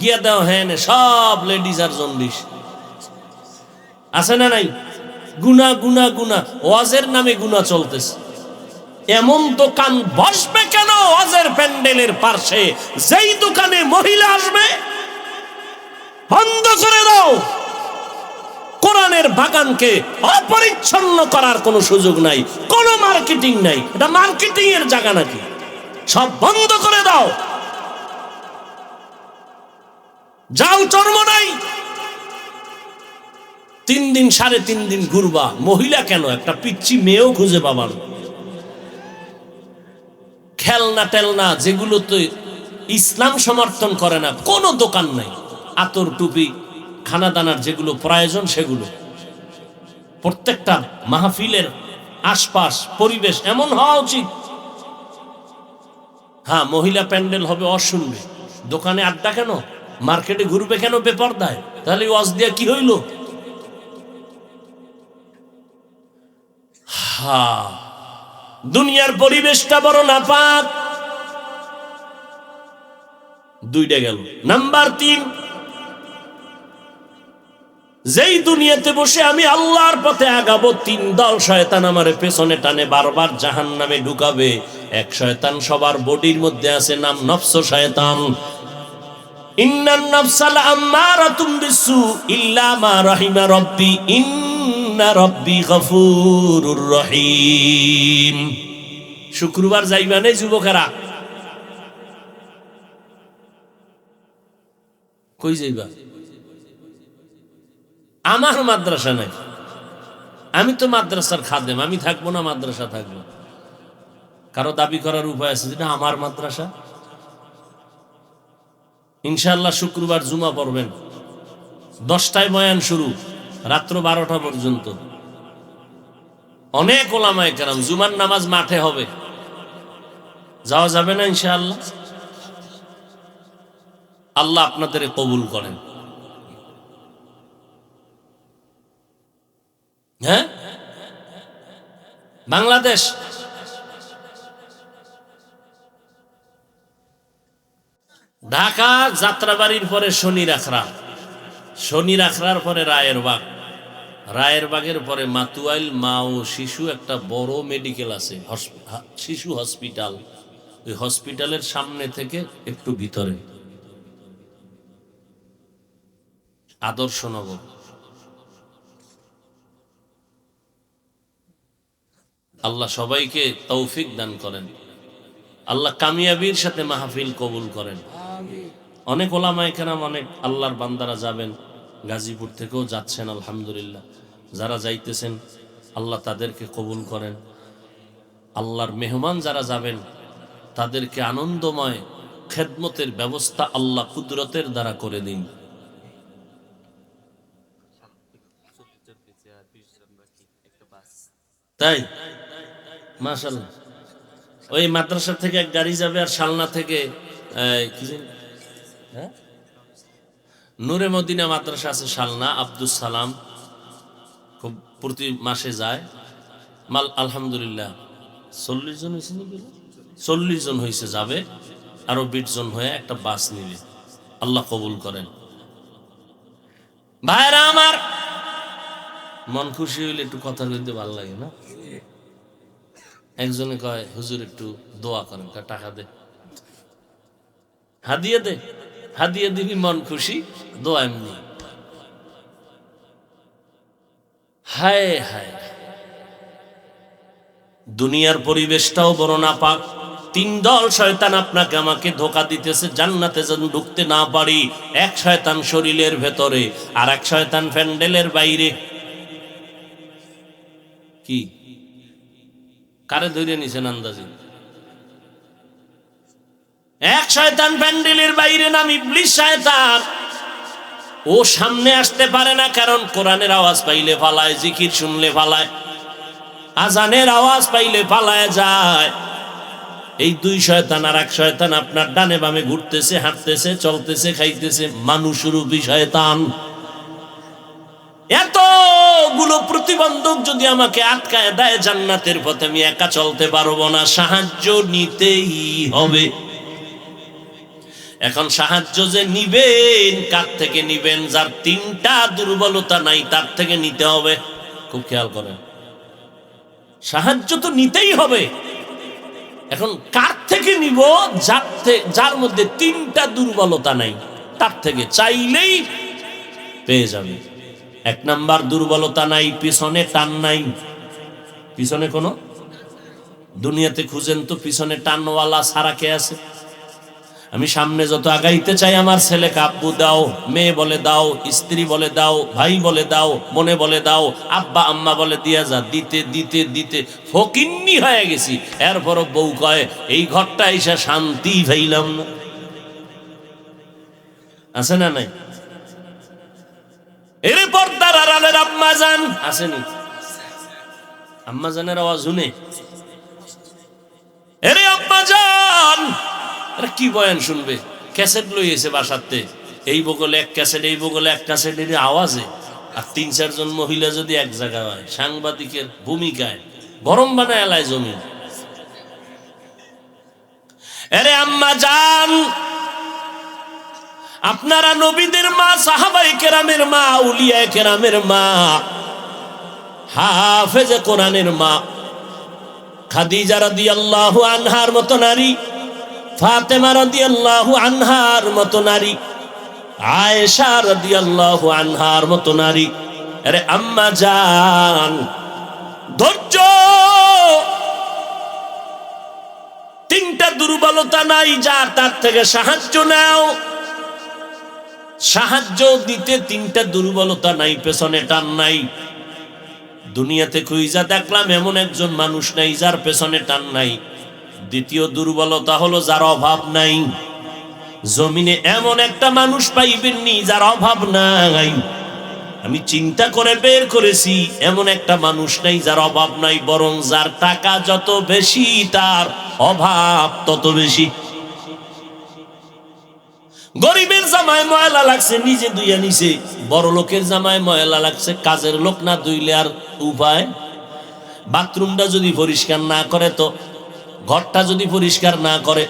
A: গিয়া দাও, হ্যাঁ সব লেডিস আর জন্ডিস আছে না নাই? গুনাহ গুনাহ গুনাহ, ওয়াজের নামে গুনাহ চলতেছে। এমন দোকান বসবে কেন ওয়াজের প্যান্ডেলের পাশে? যেই দোকানে মহিলা আসবে বন্ধ করে দাও। কোরআনের বাগানকে অপরিচ্ছন্ন করার কোনো সুযোগ নাই, কোনো মার্কেটিং নাই, এটা মার্কেটিং এর জায়গা নাকি? সব বন্ধ করে দাও। যাও চরমনাই, 3 দিন 3.5 দিন ঘুরবা। মহিলা কেন, একটা পিচ্চি মেয়েও খুঁজে পাবার। খেলনা টেলনা যেগুলো তো ইসলাম সমর্থন করে না, কোনো দোকান নাই। আতর টুপি খানা দানার যেগুলো প্রয়োজন, সেগুলো। প্রত্যেকটা মাহফিলের আশপাশ পরিবেশ এমন হওয়া উচিত। হ্যাঁ, মহিলা প্যান্ডেল হবে অশুনবে, দোকানে আড্ডা কেন, মার্কেটে ঘুরবে কেন বেপরদায়? তাহলে ওয়াজ দিয়া কি হইল? হ্যাঁ, দুনিয়ার পরিবেশটা বড় নাপাক। 2টা গেল। নাম্বার 3, যেই দুনিয়াতে বসে আমি আল্লাহর পথে আগাবো, 3 দল শয়তান আমারে পেছনে টানে, বারবার জাহান্নামে ঢুকাবে। এক শয়তান সবার বডির মধ্যে আছে, নাম নফস শয়তান। ইন্নান নাফসাল আম্মারাতুম বিসু ইল্লা মা রাহিমা রাব্বি ইন্না রাব্বি গফুরুর রহিম। শুক্রবার যাইবা নাই যুবকেরা? কই যাইবা? আমার মাদ্রাসা নাই, আমি তো মাদ্রাসার খাদেম, আমি থাকবো না, মাদ্রাসা থাকবো। কারো দাবি করার উপায় আছে যেটা আমার মাদ্রাসা? ইনশাআল্লাহ শুক্রবার জুমা পড়বেন, 10টায় বয়ান শুরু, রাত্র 12টা পর্যন্ত। অনেক ওলামায়ে কেরাম, জুমার নামাজ মাঠে হবে, যাওয়া যাবে না ইনশাআল্লাহ? আল্লাহ আপনাদের কবুল করেন। হ্যাঁ, বাংলাদেশ ঢাকা যাত্রাবাড়ির পরে শনির আখড়া, শনির আখড়ার পরে রায়ের বাগ, রায়ের বাগের পরে মাতুয়াইল মা ও শিশু একটা বড় মেডিকেল আছে, শিশু হসপিটাল। ওই হসপিটালের সামনে থেকে একটু ভিতরে আদর্শনগর। আল্লাহ সবাইকে তৌফিক দান করেন, আল্লাহ কামিয়াবির সাথে মাহফিল কবুল করেন। অনেক ওলামায়ে কেরাম, অনেক আল্লাহর বান্দারা যাবেন, গাজীপুর থেকেও যাচ্ছেন আলহামদুলিল্লাহ। যারা যাইতেছেন আল্লাহ তাদেরকে কবুল করেন। আল্লাহর মেহমান যারা যাবেন তাদেরকে আনন্দময় খেদমতের ব্যবস্থা আল্লাহ কুদরতের দ্বারা করে দিন। তাই মাশাআল্লাহ, ওই মাদ্রাসা থেকে এক গাড়ি যাবে, আর শালনা থেকে কি জানি নূরে মদিনা মাদ্রাসা আছে শালনা, আব্দুস সালাম, খুব প্রতি মাসে যায় মাল। আলহামদুলিল্লাহ 40 জন হয়েছে, 40 জন হয়েছে, যাবে আরো 20 জন হয়ে একটা বাস নিলে। আল্লাহ কবুল করেন। ভাইরা আমার, মন খুশি হইলে একটু কথা বলতে ভালো লাগে না? একজনে কয় হুজুর একটু দোয়া করেন, টাকা দে, হাদিয়ে দে, হাদিয়ে দিবি, মন খুশি, দোয়া এমনি। হায় হায়, দুনিয়ার পরিবেশটাও বড় নাপাক। 3 দল শয়তান আপনাকে আমাকে ধোঁকা দিতেছে, জান্নাতে যেন ঢুকতে না পারি। এক শয়তান শরীরের ভেতরে, আর এক শয়তান প্যান্ডেলের বাইরে। কি কারে ধরে নিছেন আন্দাজি? এক শয়তান প্যান্ডেলের বাইরে নাম ইবলিস শয়তান। ও সামনে আসতে পারে না, কারণ কোরআনের আওয়াজ পাইলে পালায়, জিকির শুনলে পালায়, আজানের আওয়াজ পাইলে পালায় যায়। এই 2 শয়তান। আর এক শয়তান আপনার ডানে বামে ঘুরতেছে, হাঁটতেছে, চলতেছে, খাইতেছে, মানুষরূপী শয়তান। এতগুলো প্রতিবন্ধক যদি আমাকে আটকায় দেয় জান্নাতের পথে, আমি একা চলতে পারবো না, সাহায্য নিতেই হবে। এখন সাহায্য যে নিবেন, কার থেকে নিবেন? যার 3টা দুর্বলতা নাই তার থেকে নিতে হবে। খুব খেয়াল করেন, সাহায্য তো নিতেই হবে। এখন কার থেকে নিব? যার মধ্যে 3টা দুর্বলতা নাই, তার থেকে চাইলেই পেয়ে যাবে। 1 নাম্বার দুর্বলতা নাই, পিছনে টান নাই। পিছনে কোনো, দুনিয়াতে খুঁজেন তো পিছনে টানওয়ালা সারা কে আছে? আমি সামনে যত আগাইতে চাই, আমার ছেলেকে আব্বু দাও, মেয়ে বলে দাও, স্ত্রী বলে দাও, ভাই বলে দাও, মনে বলে দাও, আব্বা আম্মা বলে দিয়া যা, দিতে দিতে দিতে ফকিন্নি হয়ে গেছি। এরপরও বউ কয় এই ঘরটা এসে শান্তি পাইলাম না। আছে না নাই? এর পর্দার আড়ালের আম্মা জান আসেনি? আম্মা জানের আওয়াজ শুনে, এরে আম্মা জান, কি বয়ান শুনবে? ক্যাসেট লইয়েছে বাসাতে, এই বগলে এক ক্যাসেট, এই বগলে এক ক্যাসেট, এর আওয়াজে। আর 3-4 জন মহিলা যদি এক জায়গায় হয়, সাংবাদিকের ভূমিকায় গরম বানায় এলায় জমি। এরে আম্মা জান, আপনারা নবীদের মা, সাহাবায়ে কেরামের মা, আউলিয়ায়ে কেরামের মা, হাফেজে কোরআনের মা, খাদিজা রাদিয়াল্লাহু আনহার মতো নারী, ফাতেমা রাদিয়াল্লাহু আনহার মতো নারী, আয়েশা রাদিয়াল্লাহু আনহার মতো নারী। আরে আম্মা জান, ধৈর্য। 3টা দুর্বলতা নাই, যা তার থেকে সাহায্য নাও। সাহায্য দিতে 3টা দুর্বলতা নাই, পেছনে টান নাই। দুনিয়াতে খুঁজা দেখলাম এমন একজন মানুষ নাই যার পেছনে টান নাই। দ্বিতীয় দুর্বলতা হলো যার অভাব নাই। জমিনে এমন একটা মানুষ পাইবেন নি যার অভাব নাই। আমি চিন্তা করে বের করেছি, এমন একটা মানুষ নাই যার অভাব নাই, বরং যার টাকা যত বেশি তার অভাব তত বেশি। গরিবের জামায় ময়লা লাগছে নিজে ধুইয়া নিছে, বড় লোকের জামায় ময়লা লাগছে কাজের লোক না ধুইলে আর উপায়। বাথরুমটা যদি পরিষ্কার না করে, তো ঘরটা যদি পরিষ্কার না করে,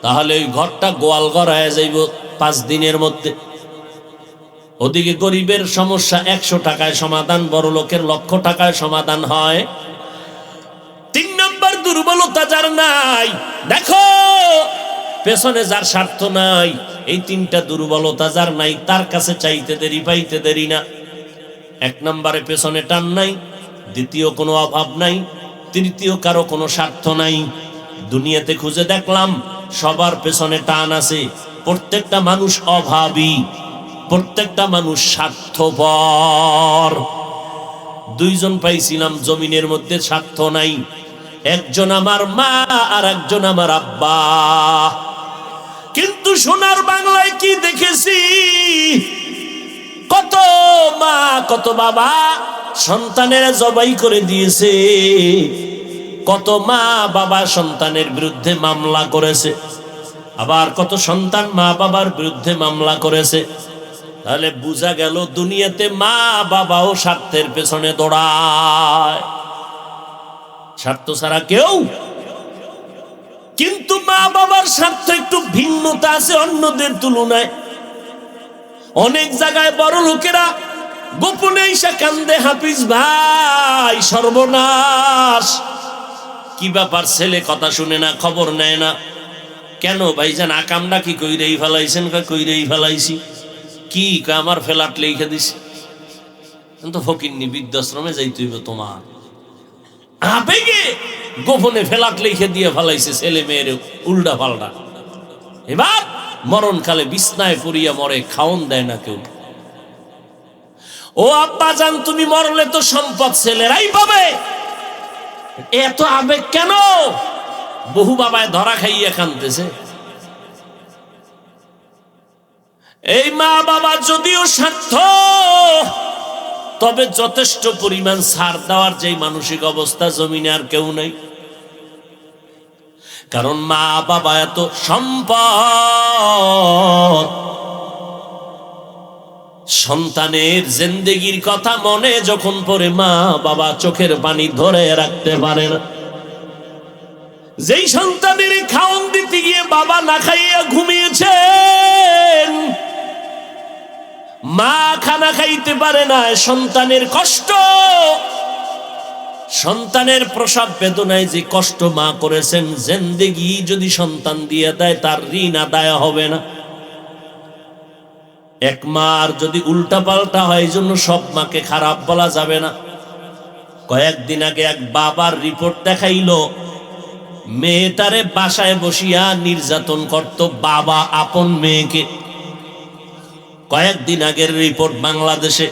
A: তাহলে ওই ঘরটা গোয়াল ঘর হয়ে যাইব 5 দিনের মধ্যে। ওদিকে গরিবের সমস্যা 100 টাকায় সমাধান, বড় লোকের 1,00,000 টাকায় সমাধান হয়। 3 নম্বর দুর্বলতা যার নাই, দেখো পেছনে যার স্বার্থ নাই, এই 3টা দুর্বলতা যার নাই, তার কাছে চাইতে দেরি পাইতে দেরি না। 1 নম্বরে পেছনে টান নাই, দ্বিতীয় কোনো অভাব নাই, তৃতীয় কারো কোনো স্বার্থ নাই। দুনিয়াতে খুঁজে দেখলাম সবার পেছনে টান আছে, প্রত্যেকটা মানুষ অভাবী, প্রত্যেকটা মানুষ স্বার্থপর। 2 জন পাইছিলাম জমিনের মধ্যে স্বার্থ নাই, একজন আমার মা আর একজন আমার আব্বা। কিন্তু সোনার বাংলায় কি দেখেছি, কত মা কত বাবা সন্তানের জবাই করে দিয়েছে, কত মা বাবা সন্তানের বিরুদ্ধে মামলা করেছে, আবার কত সন্তান মা বাবার বিরুদ্ধে মামলা করেছে। তাহলে বোঝা গেল দুনিয়াতে মা বাবাও স্বার্থের পেছনে দৌড়ায়, স্বার্থ ছাড়া কেউ। কিন্তু মা বাবার স্বার্থ একটু ভিন্নতা আছে অন্যদের তুলনায়। অনেক জায়গায় বড় লোকেরা গোপনে এসে কান্দে, হাফিজ ভাই সর্বনাশ, কি ব্যাপার, ছেলে কথা শুনে না, খবর নেয় না। কেন ভাইজান, আকামটা কি কইরেই ফেলাইছেন? কইরেই ফেলাইছি। কি আমার ফ্ল্যাট লিখে দিছি, কিন্তু ফকিন্নি বৃদ্ধাশ্রমে যাইতে হইব তোমার। আবেগে গোপনে ফ্ল্যাট লিখে দিয়ে ফেলাইছে ছেলে মেয়ের উল্টা পাল্টা। এবার মরণকালে বিছনায় পড়িয়া মরে, খাওন দেয় না কেউ। ও আব্বা জান, তুমি মরলে তো সম্পদ ছেলেরাই পাবে, এত আবেগ কেন? বহু বাবায় ধরা খাইয়া কানতেছে। এই মা বাবা যদিও স্বার্থ, তবে যথেষ্ট পরিমাণ ছাড় দেওয়ার যে মানসিক অবস্থা জমিনে আর কেউ নাই। কারণ মা বাবা এত সম্পদ, সন্তানের জিন্দেগির কথা মনে যখন পড়ে, মা বাবা চোখের পানি ধরে রাখতে পারে না। যেই সন্তানের খাওন দিতে গিয়ে বাবা না খাইয়া ঘুমিয়েছেন, মা খানা খাইতে পারে না, সন্তানের কষ্ট, সন্তানের প্রসব বেদনায় যে কষ্ট মা করেছেন, জিন্দেগি যদি সন্তান দিয়ে দেয় তার ঋণ আদায় হবে না। এক মার যদি উল্টা পাল্টা হয়, এই জন্য সব মাকে খারাপ বলা যাবে না। কয়েকদিন আগে এক বাবার রিপোর্ট দেখাইল, মেয়েটারে বাসায় বসিয়া নির্যাতন করত বাবা আপন মেয়েকে। কয়েকদিন আগের রিপোর্ট বাংলাদেশে।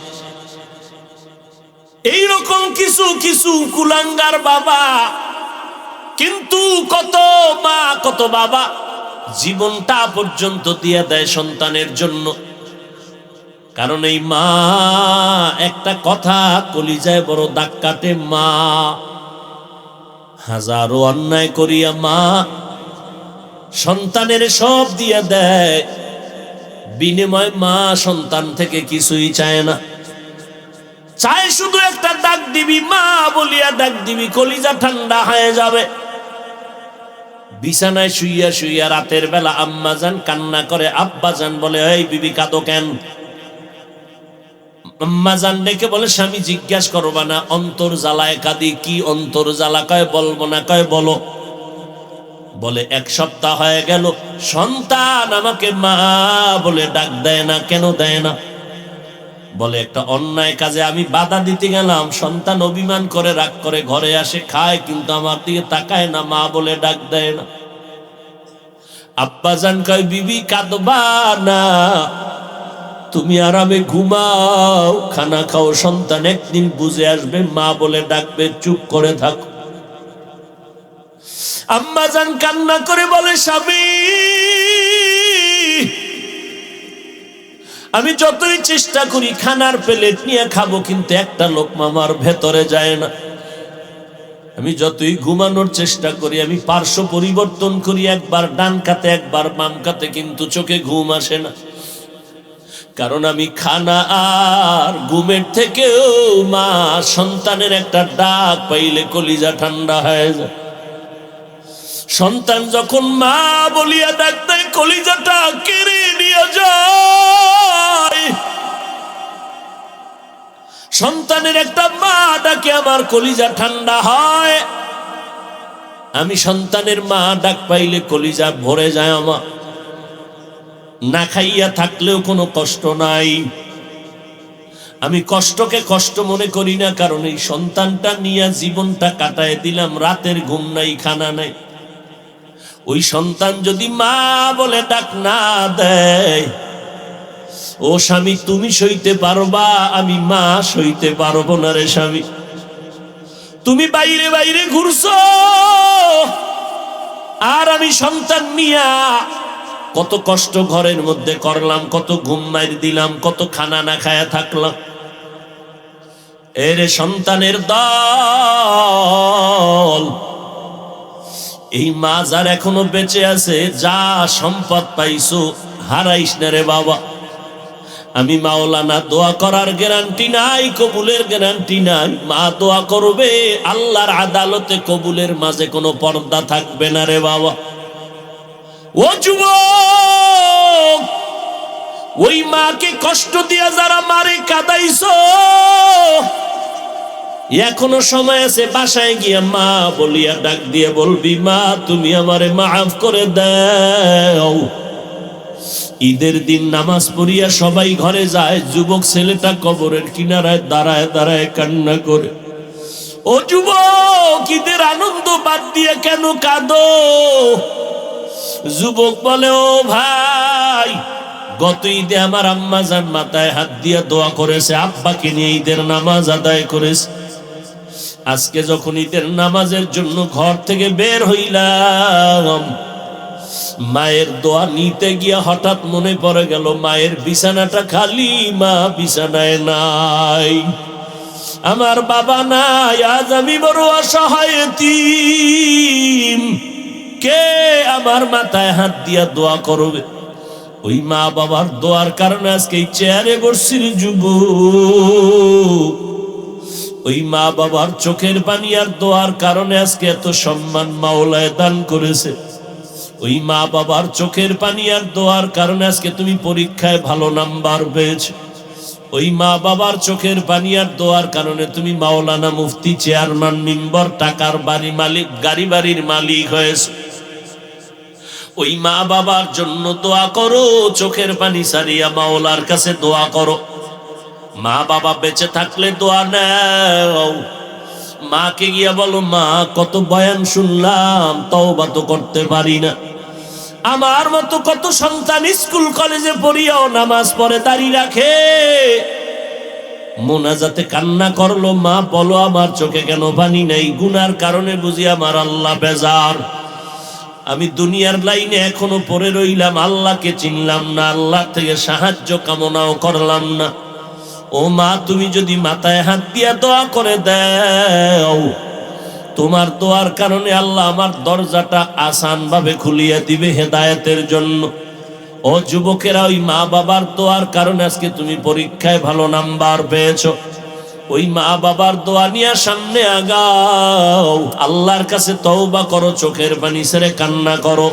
A: এইরকম কিছু কিছু কুলাঙ্গার বাবা, কিন্তু কত মা কত বাবা জীবনটা পর্যন্ত দিয়ে দেয় সন্তানের জন্য। কারণ এই মা একটা কথা কলিজায় বড় দাগ কাটে, মা হাজারো অন্যায় করিয়া মা সন্তানের সব দিয়ে দেয়, বিনিময় মা সন্তান থেকে কিছুই চায় না, চায় শুধু একটা ডাক দিবি, মা বলিয়া ডাক দিবি, কলিজা ঠান্ডা হয়ে যাবে। বিছানায় শুইয়া শুইয়া রাতের বেলা আম্মাজান কান্না করে, আব্বাজান বলে, এই বিবি কাঁদো কেন? আম্মাজান ডেকে বলে, স্বামী জিজ্ঞাসা করবা না, অন্তর জ্বালায় কাঁদি। কি অন্তর জ্বালা? কয় বলবো না। কয় বলো। বলে 1 সপ্তাহ হয়ে গেল সন্তান আমাকে মা বলে ডাক দেয় না। কেন দেয় না? বলে একটা অন্যায় কাজে আমি বাধা দিতে গেলাম, সন্তান অভিমান করে রাগ করে ঘরে আসে, খায়, কিন্তু আমার দিকে তাকায় না, মা বলে ডাক দেয় না। আব্বাজান কয়, বিবি কাঁদবা না, তুমি আরামে ঘুমাও, খানা খাও, সন্তান একদিন বুঝে আসবে, মা বলে ডাকবে, চুপ করে থাকো। আম্মাজান কান্না করে বলে, স্বামী আমি যতই চেষ্টা করি খানার প্লেট নিয়ে খাবো, কিন্তু একটা লোকমা আমার ভেতরে যায় না। আমি যতই ঘুমানোর চেষ্টা করি, আমি পার্শ্ব পরিবর্তন করি, একবার ডান কাতে একবার বাম কাতে, কিন্তু চোখে ঘুম আসে না। কারণ আমি খানা আর ঘুমের থেকেও মা সন্তানের একটা ডাক পাইলে কলিজা ঠান্ডা হয়ে যায়। সন্তান যখন মা বলিয়া ডাক দেয়, কলিজাটা কেড়ে নিয়ে যায়। সন্তানের একটা মা ডাকে আমার কলিজা ঠান্ডা হয়। আমি সন্তানের মা ডাক পাইলে কলিজা ভরে যায় আমার। না খাইয়া থাকলেও কোনো কষ্ট নাই, আমি কষ্টকে কষ্ট মনে করি না, কারণ এই সন্তানটা নিয়ে জীবনটা কাটায় দিলাম। রাতের ঘুম নাই, খানা নাই। ওই সন্তান যদি মা বলে ডাক না দেয়, ও স্বামী তুমি সইতে পারবা, আমি মা সইতে পারবো না রে স্বামী। তুমি বাইরে বাইরে ঘুরছো, আর আমি সন্তান নিয়া কত কষ্ট ঘরের মধ্যে করলাম, কত ঘুম মাইর দিলাম, কত খানা না খায়া থাকলাম। এর সন্তানের দল, এই মা যার এখনো বেঁচে আছে, যা সম্পদ পাইছো হারাইস না রে বাবা। আমি মাওলানা, দোয়া করার গ্যারান্টি নাই, কবুলের গ্যারান্টি নাই। মা দোয়া করবে, আল্লাহর আদালতে কবুলের মাঝে কোনো পর্দা থাকবে না রে বাবা। ও যুবক, ওই মাকে কষ্ট দিয়া যারা মারে কাঁদাইছো, এখনো সময় আছে, বাসায় গিয়া মা বলিয়া ডাক দিয়ে বলবি, মা তুমি আমারে মাফ করে দাও। ঈদের দিন নামাজ পড়িয়া সবাই ঘরে যায়, যুবক ছেলেটা কবরের কিনারায় দাঁড়ায় দাঁড়ায় কান্না করে। ও যুবক, ঈদের আনন্দ বাদ দিয়ে কেন কাঁদো? যুবক বলে, ও ভাই, গত ঈদে আমার আম্মা জান মাথায় হাত দিয়ে দোয়া করেছে, আব্বাকে নিয়ে ঈদের নামাজ আদায় করেছে। আজকে যখন ঈদের নামাজের জন্য ঘর থেকে বের হইলাম, মায়ের দোয়া নিতে গিয়া হঠাৎ মনে পড়ে গেল মায়ের বিছানাটা খালি, মা বিছানায় নাই, আমার বাবা নাই। আজ আমি বড় অসহায় এতিম, কে আমার মাথায় হাত দিয়া দোয়া করবে? ওই মা বাবার দোয়ার কারণে আজকে এই চেয়ারে বসছিস যুবক। ওই মা বাবার চোখের পানি আর দোয়ার কারণে আজকে এত সম্মান মাওলায় দান করেছে। ওই মা বাবার চোখের পানি আর দোয়ার কারণে আজকে তুমি পরীক্ষায় ভালো নাম্বার পেয়েছো। ওই মা বাবার চোখের পানি আর দোয়ার কারণে তুমি মাওলানা, মুফতি, চেয়ারম্যান, মেম্বার, টাকার বাড়ি মালিক, গাড়ি বাড়ির মালিক হয়েছে। ওই মা বাবার জন্য দোয়া করো, চোখের পানি সারিয়া মাওলার কাছে দোয়া করো। মা বাবা বেঁচে থাকলে দোয়া নাও। মাকে গিয়া বলো, মা কত বয়ান শুনলাম, তওবা তো করতে পারি না। আমার মতো কত সন্তান স্কুল কলেজে পড়িয়াও নামাজ পড়ে, দাঁড়িয়ে রাখে, মোনাজাতে কান্না করলো, মা বলো আমার চোখে কেন পানি নেই? গুনার কারণে বুঝি আমার আল্লাহ বেজার। আমি দুনিয়ার লাইনে এখনো পড়ে রইলাম, আল্লাহকে চিনলাম না, আল্লাহ থেকে সাহায্য কামনাও করলাম না। ও মা, তুমি যদি মাথায় হাত দিয়া দোয়া করে দাও, তোমার দোয়ার কারণে আল্লাহ আমার দরজাটা আসান ভাবে খুলিয়ে দিবে হেদায়েতের জন্য। ও যুবকেরা, ওই মা বাবার দোয়ার কারণে আজকে তুমি পরীক্ষায় ভালো নাম্বার পেয়েছো। ওই মা বাবার দোয়া নিয়ে সামনে আগাও, আল্লাহর কাছে তওবা করো, চোখের পানি ছেড়ে কান্না করো।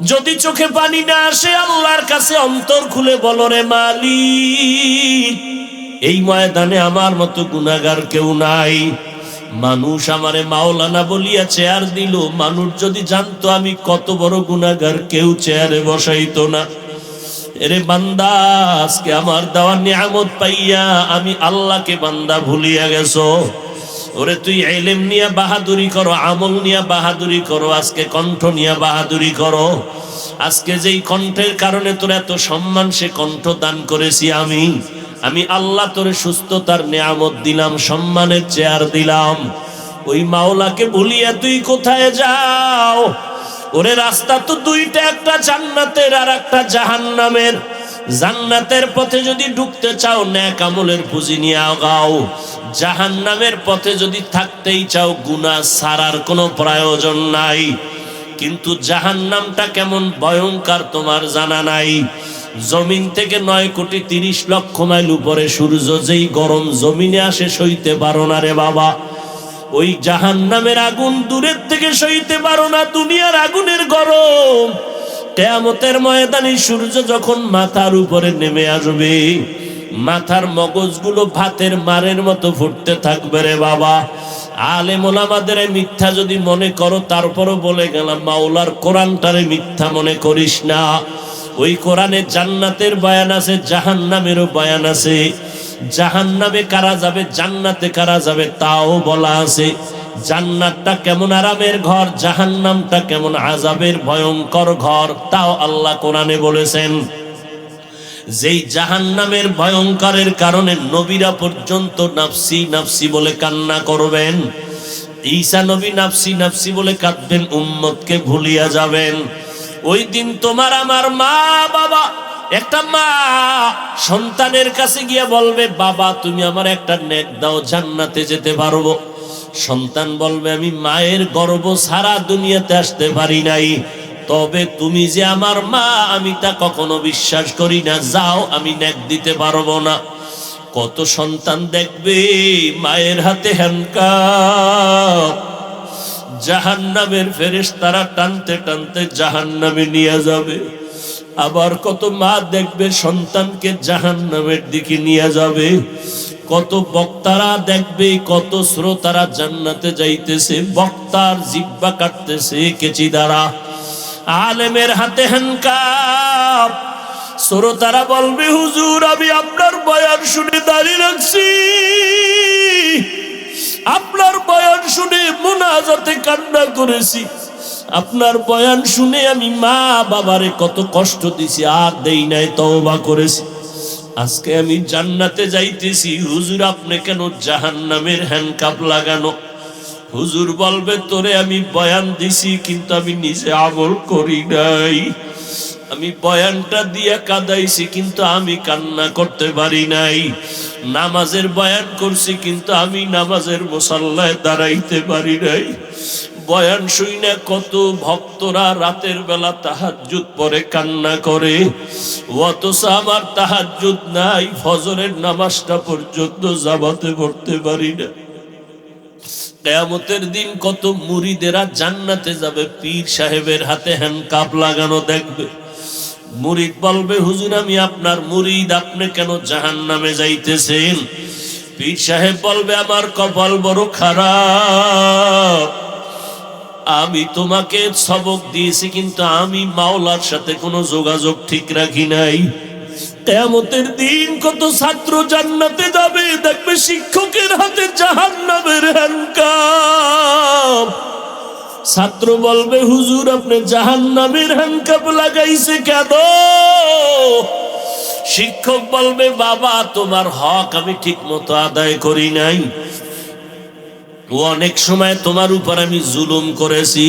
A: যদি চোখে পানি না আসে, আল্লাহর কাছে অন্তর খুলে বলো, রে মালিক, এই ময়দানে আমার মতো গুনাহগার কেউ নাই। মানুষ আমারে মাওলানা বলিয়া চেয়ার দিল, মানুষ যদি জানতো আমি কত বড় গুনাহগার, কেউ চেয়ারে বসাইতো না। এরে বান্দা, আজকে আমার দেওয়া নিয়ামত পাইয়া আমি আল্লাহকে বান্দা ভুলিয়া গেছো। ওরে তুই ইলম নিয়ে বাহাদুরি করো, আমল নিয়ে বাহাদুরি করো, আজকে কণ্ঠ নিয়ে বাহাদুরি করো। আজকে যেই কণ্ঠের কারণে তোর এত সম্মান, সে কণ্ঠ দান করেছি আমি আল্লাহ তোরে সুস্থতার নিয়ামত দিলাম, সম্মানের চেয়ার দিলাম। ওই মাওলাকে ভুলিয়া তুই কোথায় যাও? ওরে রাস্তা তো দুইটা, একটা জান্নাতের আর একটা জাহান্নামের। জান্নাতের পথে যদি ঢুকতে চাও নেক আমলের পুঁজি নিয়ে আগাও, জাহান্নামের পথে যদি থাকতেই চাও গুনাহ ছাড়ার কোনো প্রয়োজন নাই। কিন্তু জাহান্নামটা কেমন ভয়ঙ্কর তোমার জানা নাই। জমিন থেকে 9,30,00,000 মাইল উপরে সূর্য যেই গরম জমিনে আসে সইতে পারো না রে বাবা। ওই জাহান্নামের আগুন দূরের থেকে সইতে পারো না, দুনিয়ার আগুনের গরম। কিয়ামতের ময়দানে সূর্য যখন মাথার উপরে নেমে আসবে, মাথার মগজগুলো ভাতের মারের মতো ফুটতে থাকবে রে বাবা। আলেম ওলামাদের মিথ্যা যদি মনে করো, তারপরও বলে গেলাম মাওলার কোরআনটারে মিথ্যা মনে করিস না। ওই কোরআনে জান্নাতের বয়ান আছে, জাহান্নামেরও বয়ান আছে। জাহান্নামে কারা যাবে, জান্নাতে কারা যাবে তাও বলা আছে। জান্নাতটা কেমন আরামের ঘর, জাহান্নামটা কেমন আযাবের ভয়ঙ্কর ঘর, তাও আল্লাহ কোরআনে বলেছেন। যেই জাহান্নামের ভয়ঙ্করের কারণে নবীরা পর্যন্ত নাফসি নাফসি বলে কান্না করবেন। ঈসা নবী নাফসি নাফসি বলে কাঁদবেন, উম্মতকে ভুলিয়া যাবেন। ওই দিন তোমার আমার মা বাবা, একটা মা সন্তানের কাছে গিয়ে বলবে, বাবা তুমি আমার একটা নেক দাও, জান্নাতে যেতে পারবো। সন্তান বলবে, আমি মায়ের গর্ভ ছাড়া দুনিয়াতে আসতে পারি নাই, তবে তুমি যে আমার মা আমি তা কখনো বিশ্বাস করি না, যাও আমি নেক দিতে পারবো না। কত সন্তান দেখবে মায়ের হাতে হ্যান্ডকাপ, জাহান্নামের ফেরেশতারা টানতে টানতে জাহান্নামে নিয়ে যাবে। আবার কত মা দেখবে সন্তানকে জাহান্নামের দিকে নিয়ে যাবে। কত বক্তারা দেখবে, কত শ্রোতারা জান্নাতে যাইতেছে, বক্তার জিহ্বা কাটতেছে কেচি দ্বারা। আলেমের হাতে হ্যান্ডকাপ, শ্রোতারা বলবে, হুজুর আমি আপনার বয়ান শুনে দাঁড়িয়ে রাখছি, আপনার বয়ান শুনে মুনাজাতে কান্না করেছি, আপনার বয়ান শুনে আমি মা বাবারে কত কষ্ট দিছি, আর দেই নাই, তওবা করেছি। আজকে আমি জান্নাতে যাইতেছি, হুজুর আপনি কেন জাহান্নামের হ্যান্ডকাপ লাগানো? হুজুর বলবে, তোরে আমি বয়ান দিছি কিন্তু আমি নিজে আমল করি নাই। আমি বয়ানটা দিয়ে কাঁদাইছি কিন্তু আমি কান্না করতে পারি নাই। নামাজের বয়ান করছি কিন্তু আমি নামাজের মুসাল্লায় দাঁড়াইতে পারি নাই। বয়ান শুই না কত ভক্তরা রাতের বেলা তাহাজ্জুদ পড়ে কান্না করে, অথচ আমার তাহাজ্জুদ নাই, ফজরের নামাজটা পর্যন্ত জামাতে পড়তে পারি না। কিয়ামতের দিন কত মুরিদেরা জান্নাতে যাবে, পীর সাহেবের হাতে হ্যান্ডকাপ লাগানো দেখবে। মুরিদ বলবে, হুজুর আমি আপনার মুরিদ, আপনি কেন জাহান্নামে যাইতেছেন? পীর সাহেব বলবে, আমার কপাল বড় খারাপ, আমি তোমাকে সবক দিয়েছি কিন্তু আমি মাওলার সাথে কোনো যোগাযোগ ঠিক রাখি নাই। কিয়ামতের দিন কত ছাত্র জান্নাতে যাবে, দেখবে শিক্ষকের হাতে জাহান্নামের হ্যান্ডকাপ। ছাত্র বলবে, হুজুর আপনি জাহান্নামের হ্যান্ডকাপ লাগাইছে কেন? শিক্ষক বলবে, বাবা তোমার হক আমি ঠিক মতো আদায় করি নাই, অনেক সময় তোমার উপর আমি জুলুম করেছি,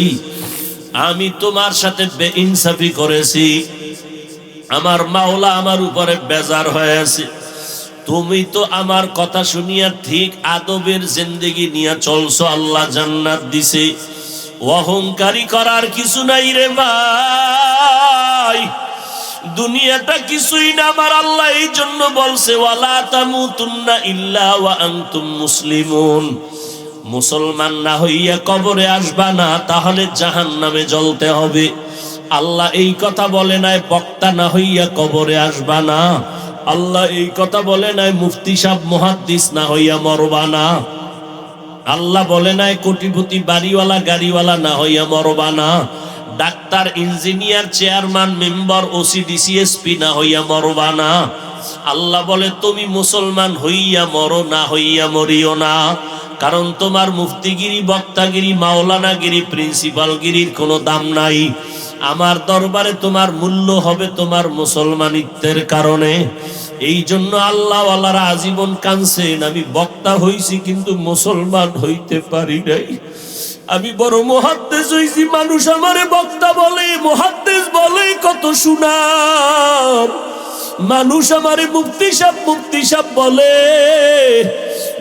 A: আমি তোমার সাথে বেইনসাফি করেছি, আমার মাওলা আমার উপরে বেজার হয়ে আছে। তুমি তো আমার কথা শুনিয়া ঠিক আদবের জিন্দেগি নিয়ে চলছো, আল্লাহ জান্নাত দিছে, অহংকারী করার কিছু নাই রে ভাই। দুনিয়াটা কিছুই না, আমার আল্লাহ এই জন্য বলছে, ওয়ালা তামুতুন্না ইল্লা ওয়া আনতুম মুসলিমুন। মুসলমান না হইয়া কবরে আসবা না, তাহলে জাহান্নামে জ্বলতে হবে। আল্লাহ এই কথা বলে নাই বক্তা না হইয়া কবরে আসবা না, আল্লাহ এই কথা বলে নাই মুফতি সাহেব মুহাদ্দিস না হইয়া মরবা না, আল্লাহ বলে নাই কোটিপতি বাড়িওয়ালা গাড়িওয়ালা না হইয়া মরবা না, doctor engineer chairman member OC DC SP না হইয়া মরবা না। আল্লাহ বলে তুমি মুসলমান হইয়া মরো, না হইয়া মরিও না। কারণ তোমার মুফতিগিরি, বক্তাগিরি, মাওলানাগিরি, প্রিন্সিপালগিরির কোনো দাম নাই। আমার দরবারে তোমার মূল্য হবে তোমার মুসলমানিত্বের কারণে। এই জন্য আল্লাহওয়ালারা আজীবন কাঁদছেন, আমি বক্তা হইছি কিন্তু মুসলমান হইতে পারি নাই। আমি বড় মুহাদ্দিস হইছি, মানুষ আমারে বক্তা বলে, মুহাদ্দিস বলে, কত সুনাম। মানুষ আমারে মুফতি সাহেব বলে,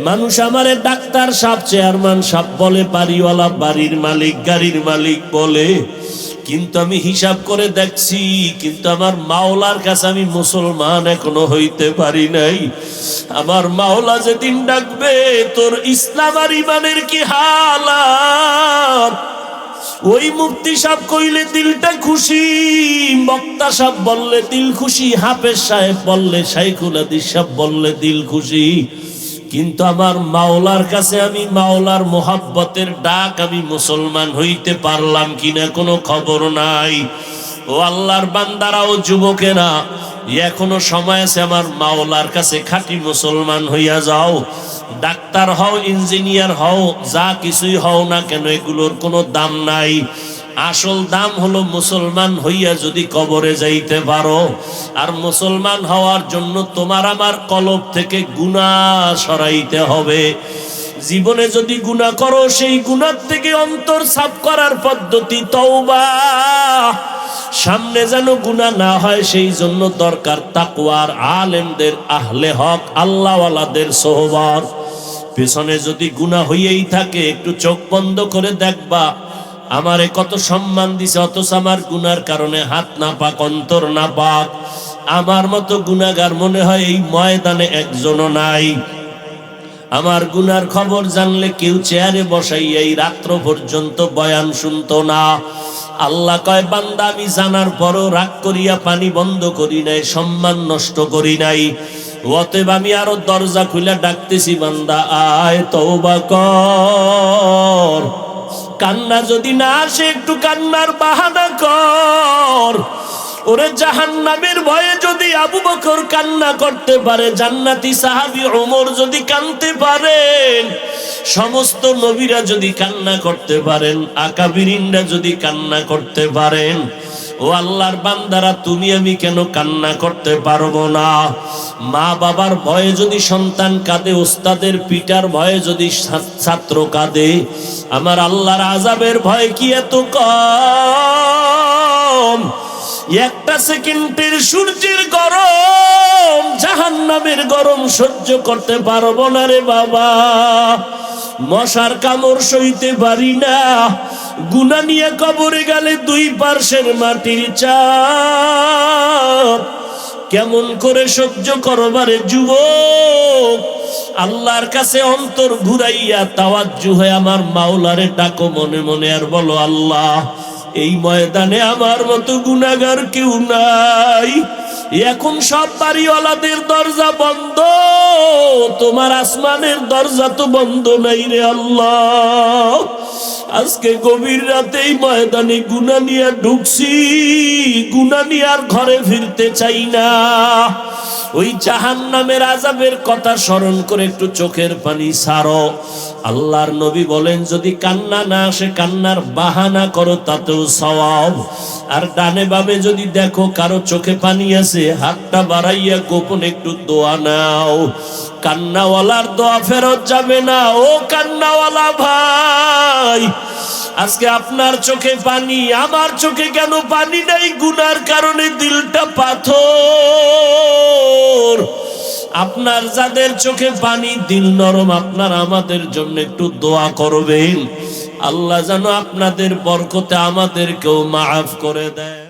A: মানুষ আমারে ডাক্তার সাহেব, চেয়ারম্যান সাহেব বলে, বাড়িওয়ালা, বাড়ির মালিক, গাড়ির মালিক বলে। কিন্তু আমি হিসাব করে দেখছি, কিন্তু আমার মাওলার কাছে আমি মুসলমান এখনো হইতে পারি নাই। আমার মাওলা যেদিন ডাকবে, তোর ইসলাম আর ইমানের কি হালাত, ওই মুফতি সাহেব কইলে দিলটা খুশি, বক্তা সাহেব বললে দিল খুশি, হাফেজ সাহেব বললে, শাইখুল হাদিস সাহেব বললে দিল খুশি। কিন্তু আমার মাওলার কাছে আমি মাওলার মোহাব্বতের ডাক, আমি মুসলমান হইতে পারলাম কিনা কোনো খবর নাই। ও আল্লাহর বান্দারা, ও যুবকেরা, এখনো সময় আছে, আমার মাওলার কাছে খাঁটি মুসলমান হইয়া যাও। ডাক্তার হও, ইঞ্জিনিয়ার হও, যা কিছুই হও না কেন, এগুলোর কোনো দাম নাই। আসল দাম হলো মুসলমান হইয়া যদি কবরে যাইতে পারো। আর মুসলমান হওয়ার জন্য তোমার আমার কলব থেকে গুনাহ সরাইতে হবে। জীবনে যদি গুনাহ করো, সেই গুনাহ থেকে অন্তর সাফ করার পদ্ধতি তওবা। সামনে যেন গুনাহ না হয়, সেই জন্য দরকার তাকওয়ার আলেমদের, আহলে হক, আল্লাহওয়ালাদের সোহবত। পেছনে যদি গুনাহ হইয়াই থাকে, একটু চোখ বন্ধ করে দেখবা, আমারে কত সম্মান দিছে, অথচ আমার গুনার কারণে হাত না পাক, অন্তর না পাক। আমার মতো গুনাহগার মনে হয় এই ময়দানে একজনও নাই। আমার গুনার খবর জানলে কেউ চেয়ারে বসাইয়া এই রাত্র পর্যন্ত বয়ান শুনতো না। আল্লাহ কয়, বান্দা আমি জানার পরও রাগ করিয়া পানি বন্ধ করি নাই, সম্মান নষ্ট করি নাই। অতএব আমি আরো দরজা খুলে ডাকতেছি, বান্দা আয় তওবা কর। কান্না যদি না আসে, একটু কান্নার বাহানা কর। ওরে জাহান্নামের ভয়ে যদি আবু বকর কান্না করতে পারে, জান্নাতি সাহাবী ওমর যদি কাঁদতে পারেন, সমস্ত নবীরা যদি কান্না করতে পারেন, আকাবিরিনরা যদি কান্না করতে পারেন, ও আল্লাহর বান্দারা, তুমি আমি কেন কান্না করতে পারবো না? মা বাবার ভয়ে যদি সন্তান কাঁদে, ওস্তাদের পিটার ভয়ে যদি ছাত্র কাঁদে, আমার আল্লাহর আযাবের ভয় কি এত কম? একটা সেকেন্ডের সূর্যের গরম, জাহান্নামের গরম সহ্য করতে পারবো না রে বাবা। মশার কামড় সইতে পারি না। গুনাহ নিয়ে কবরে গেলে দুই পার্শ্বের মাটির চাপ কেমন করে সহ্য করবারে যুবক? আল্লাহর কাছে অন্তর ঘুরাইয়া তাওয়াজ্জু হয়ে আমার মাওলারে ডাকো মনে মনে, আর বলো, আল্লাহ, এই ময়দানে আমার মতো গুনাহগার কেউ নাই। এখন সব বাড়িওয়ালাদের দরজা বন্ধ, তোমার আসমানের দরজা তো বন্ধ নাই রে আল্লাহ। আজকে গভীর রাতে এই ময়দানে গুনাহ নিয়ে ঢুকছি, গুনাহ নিয়ে আর ঘরে ফিরতে চাই না। ওই জাহান্নামের আযাবের কথা স্মরণ করে একটু চোখের পানি ছাড়ো। আল্লাহর নবী বলেন, যদি কান্না না আসে, কান্নার বাহানা করো, তাতেও সওয়াব। আর ডানে বামে যদি দেখো কারো চোখে পানি আছে, হাতটা বাড়াইয়া গোপনে একটু দোয়া নাও। কান্নাওয়ালার দোয়া ফেরত যাবে না। ও কান্নাওয়ালা ভাই, আজকে আপনার চোখে পানি, আমার চোখে কেন পানি নাই? গুনার কারণে দিলটা পাথর। আপনার যাদের চোখে পানি, দিল নরম, আপনারা আমাদের জন্য একটু দোয়া করবেন। আল্লাহ যেন আপনাদের বরকতে আমাদেরকেও মাফ করে দেয়।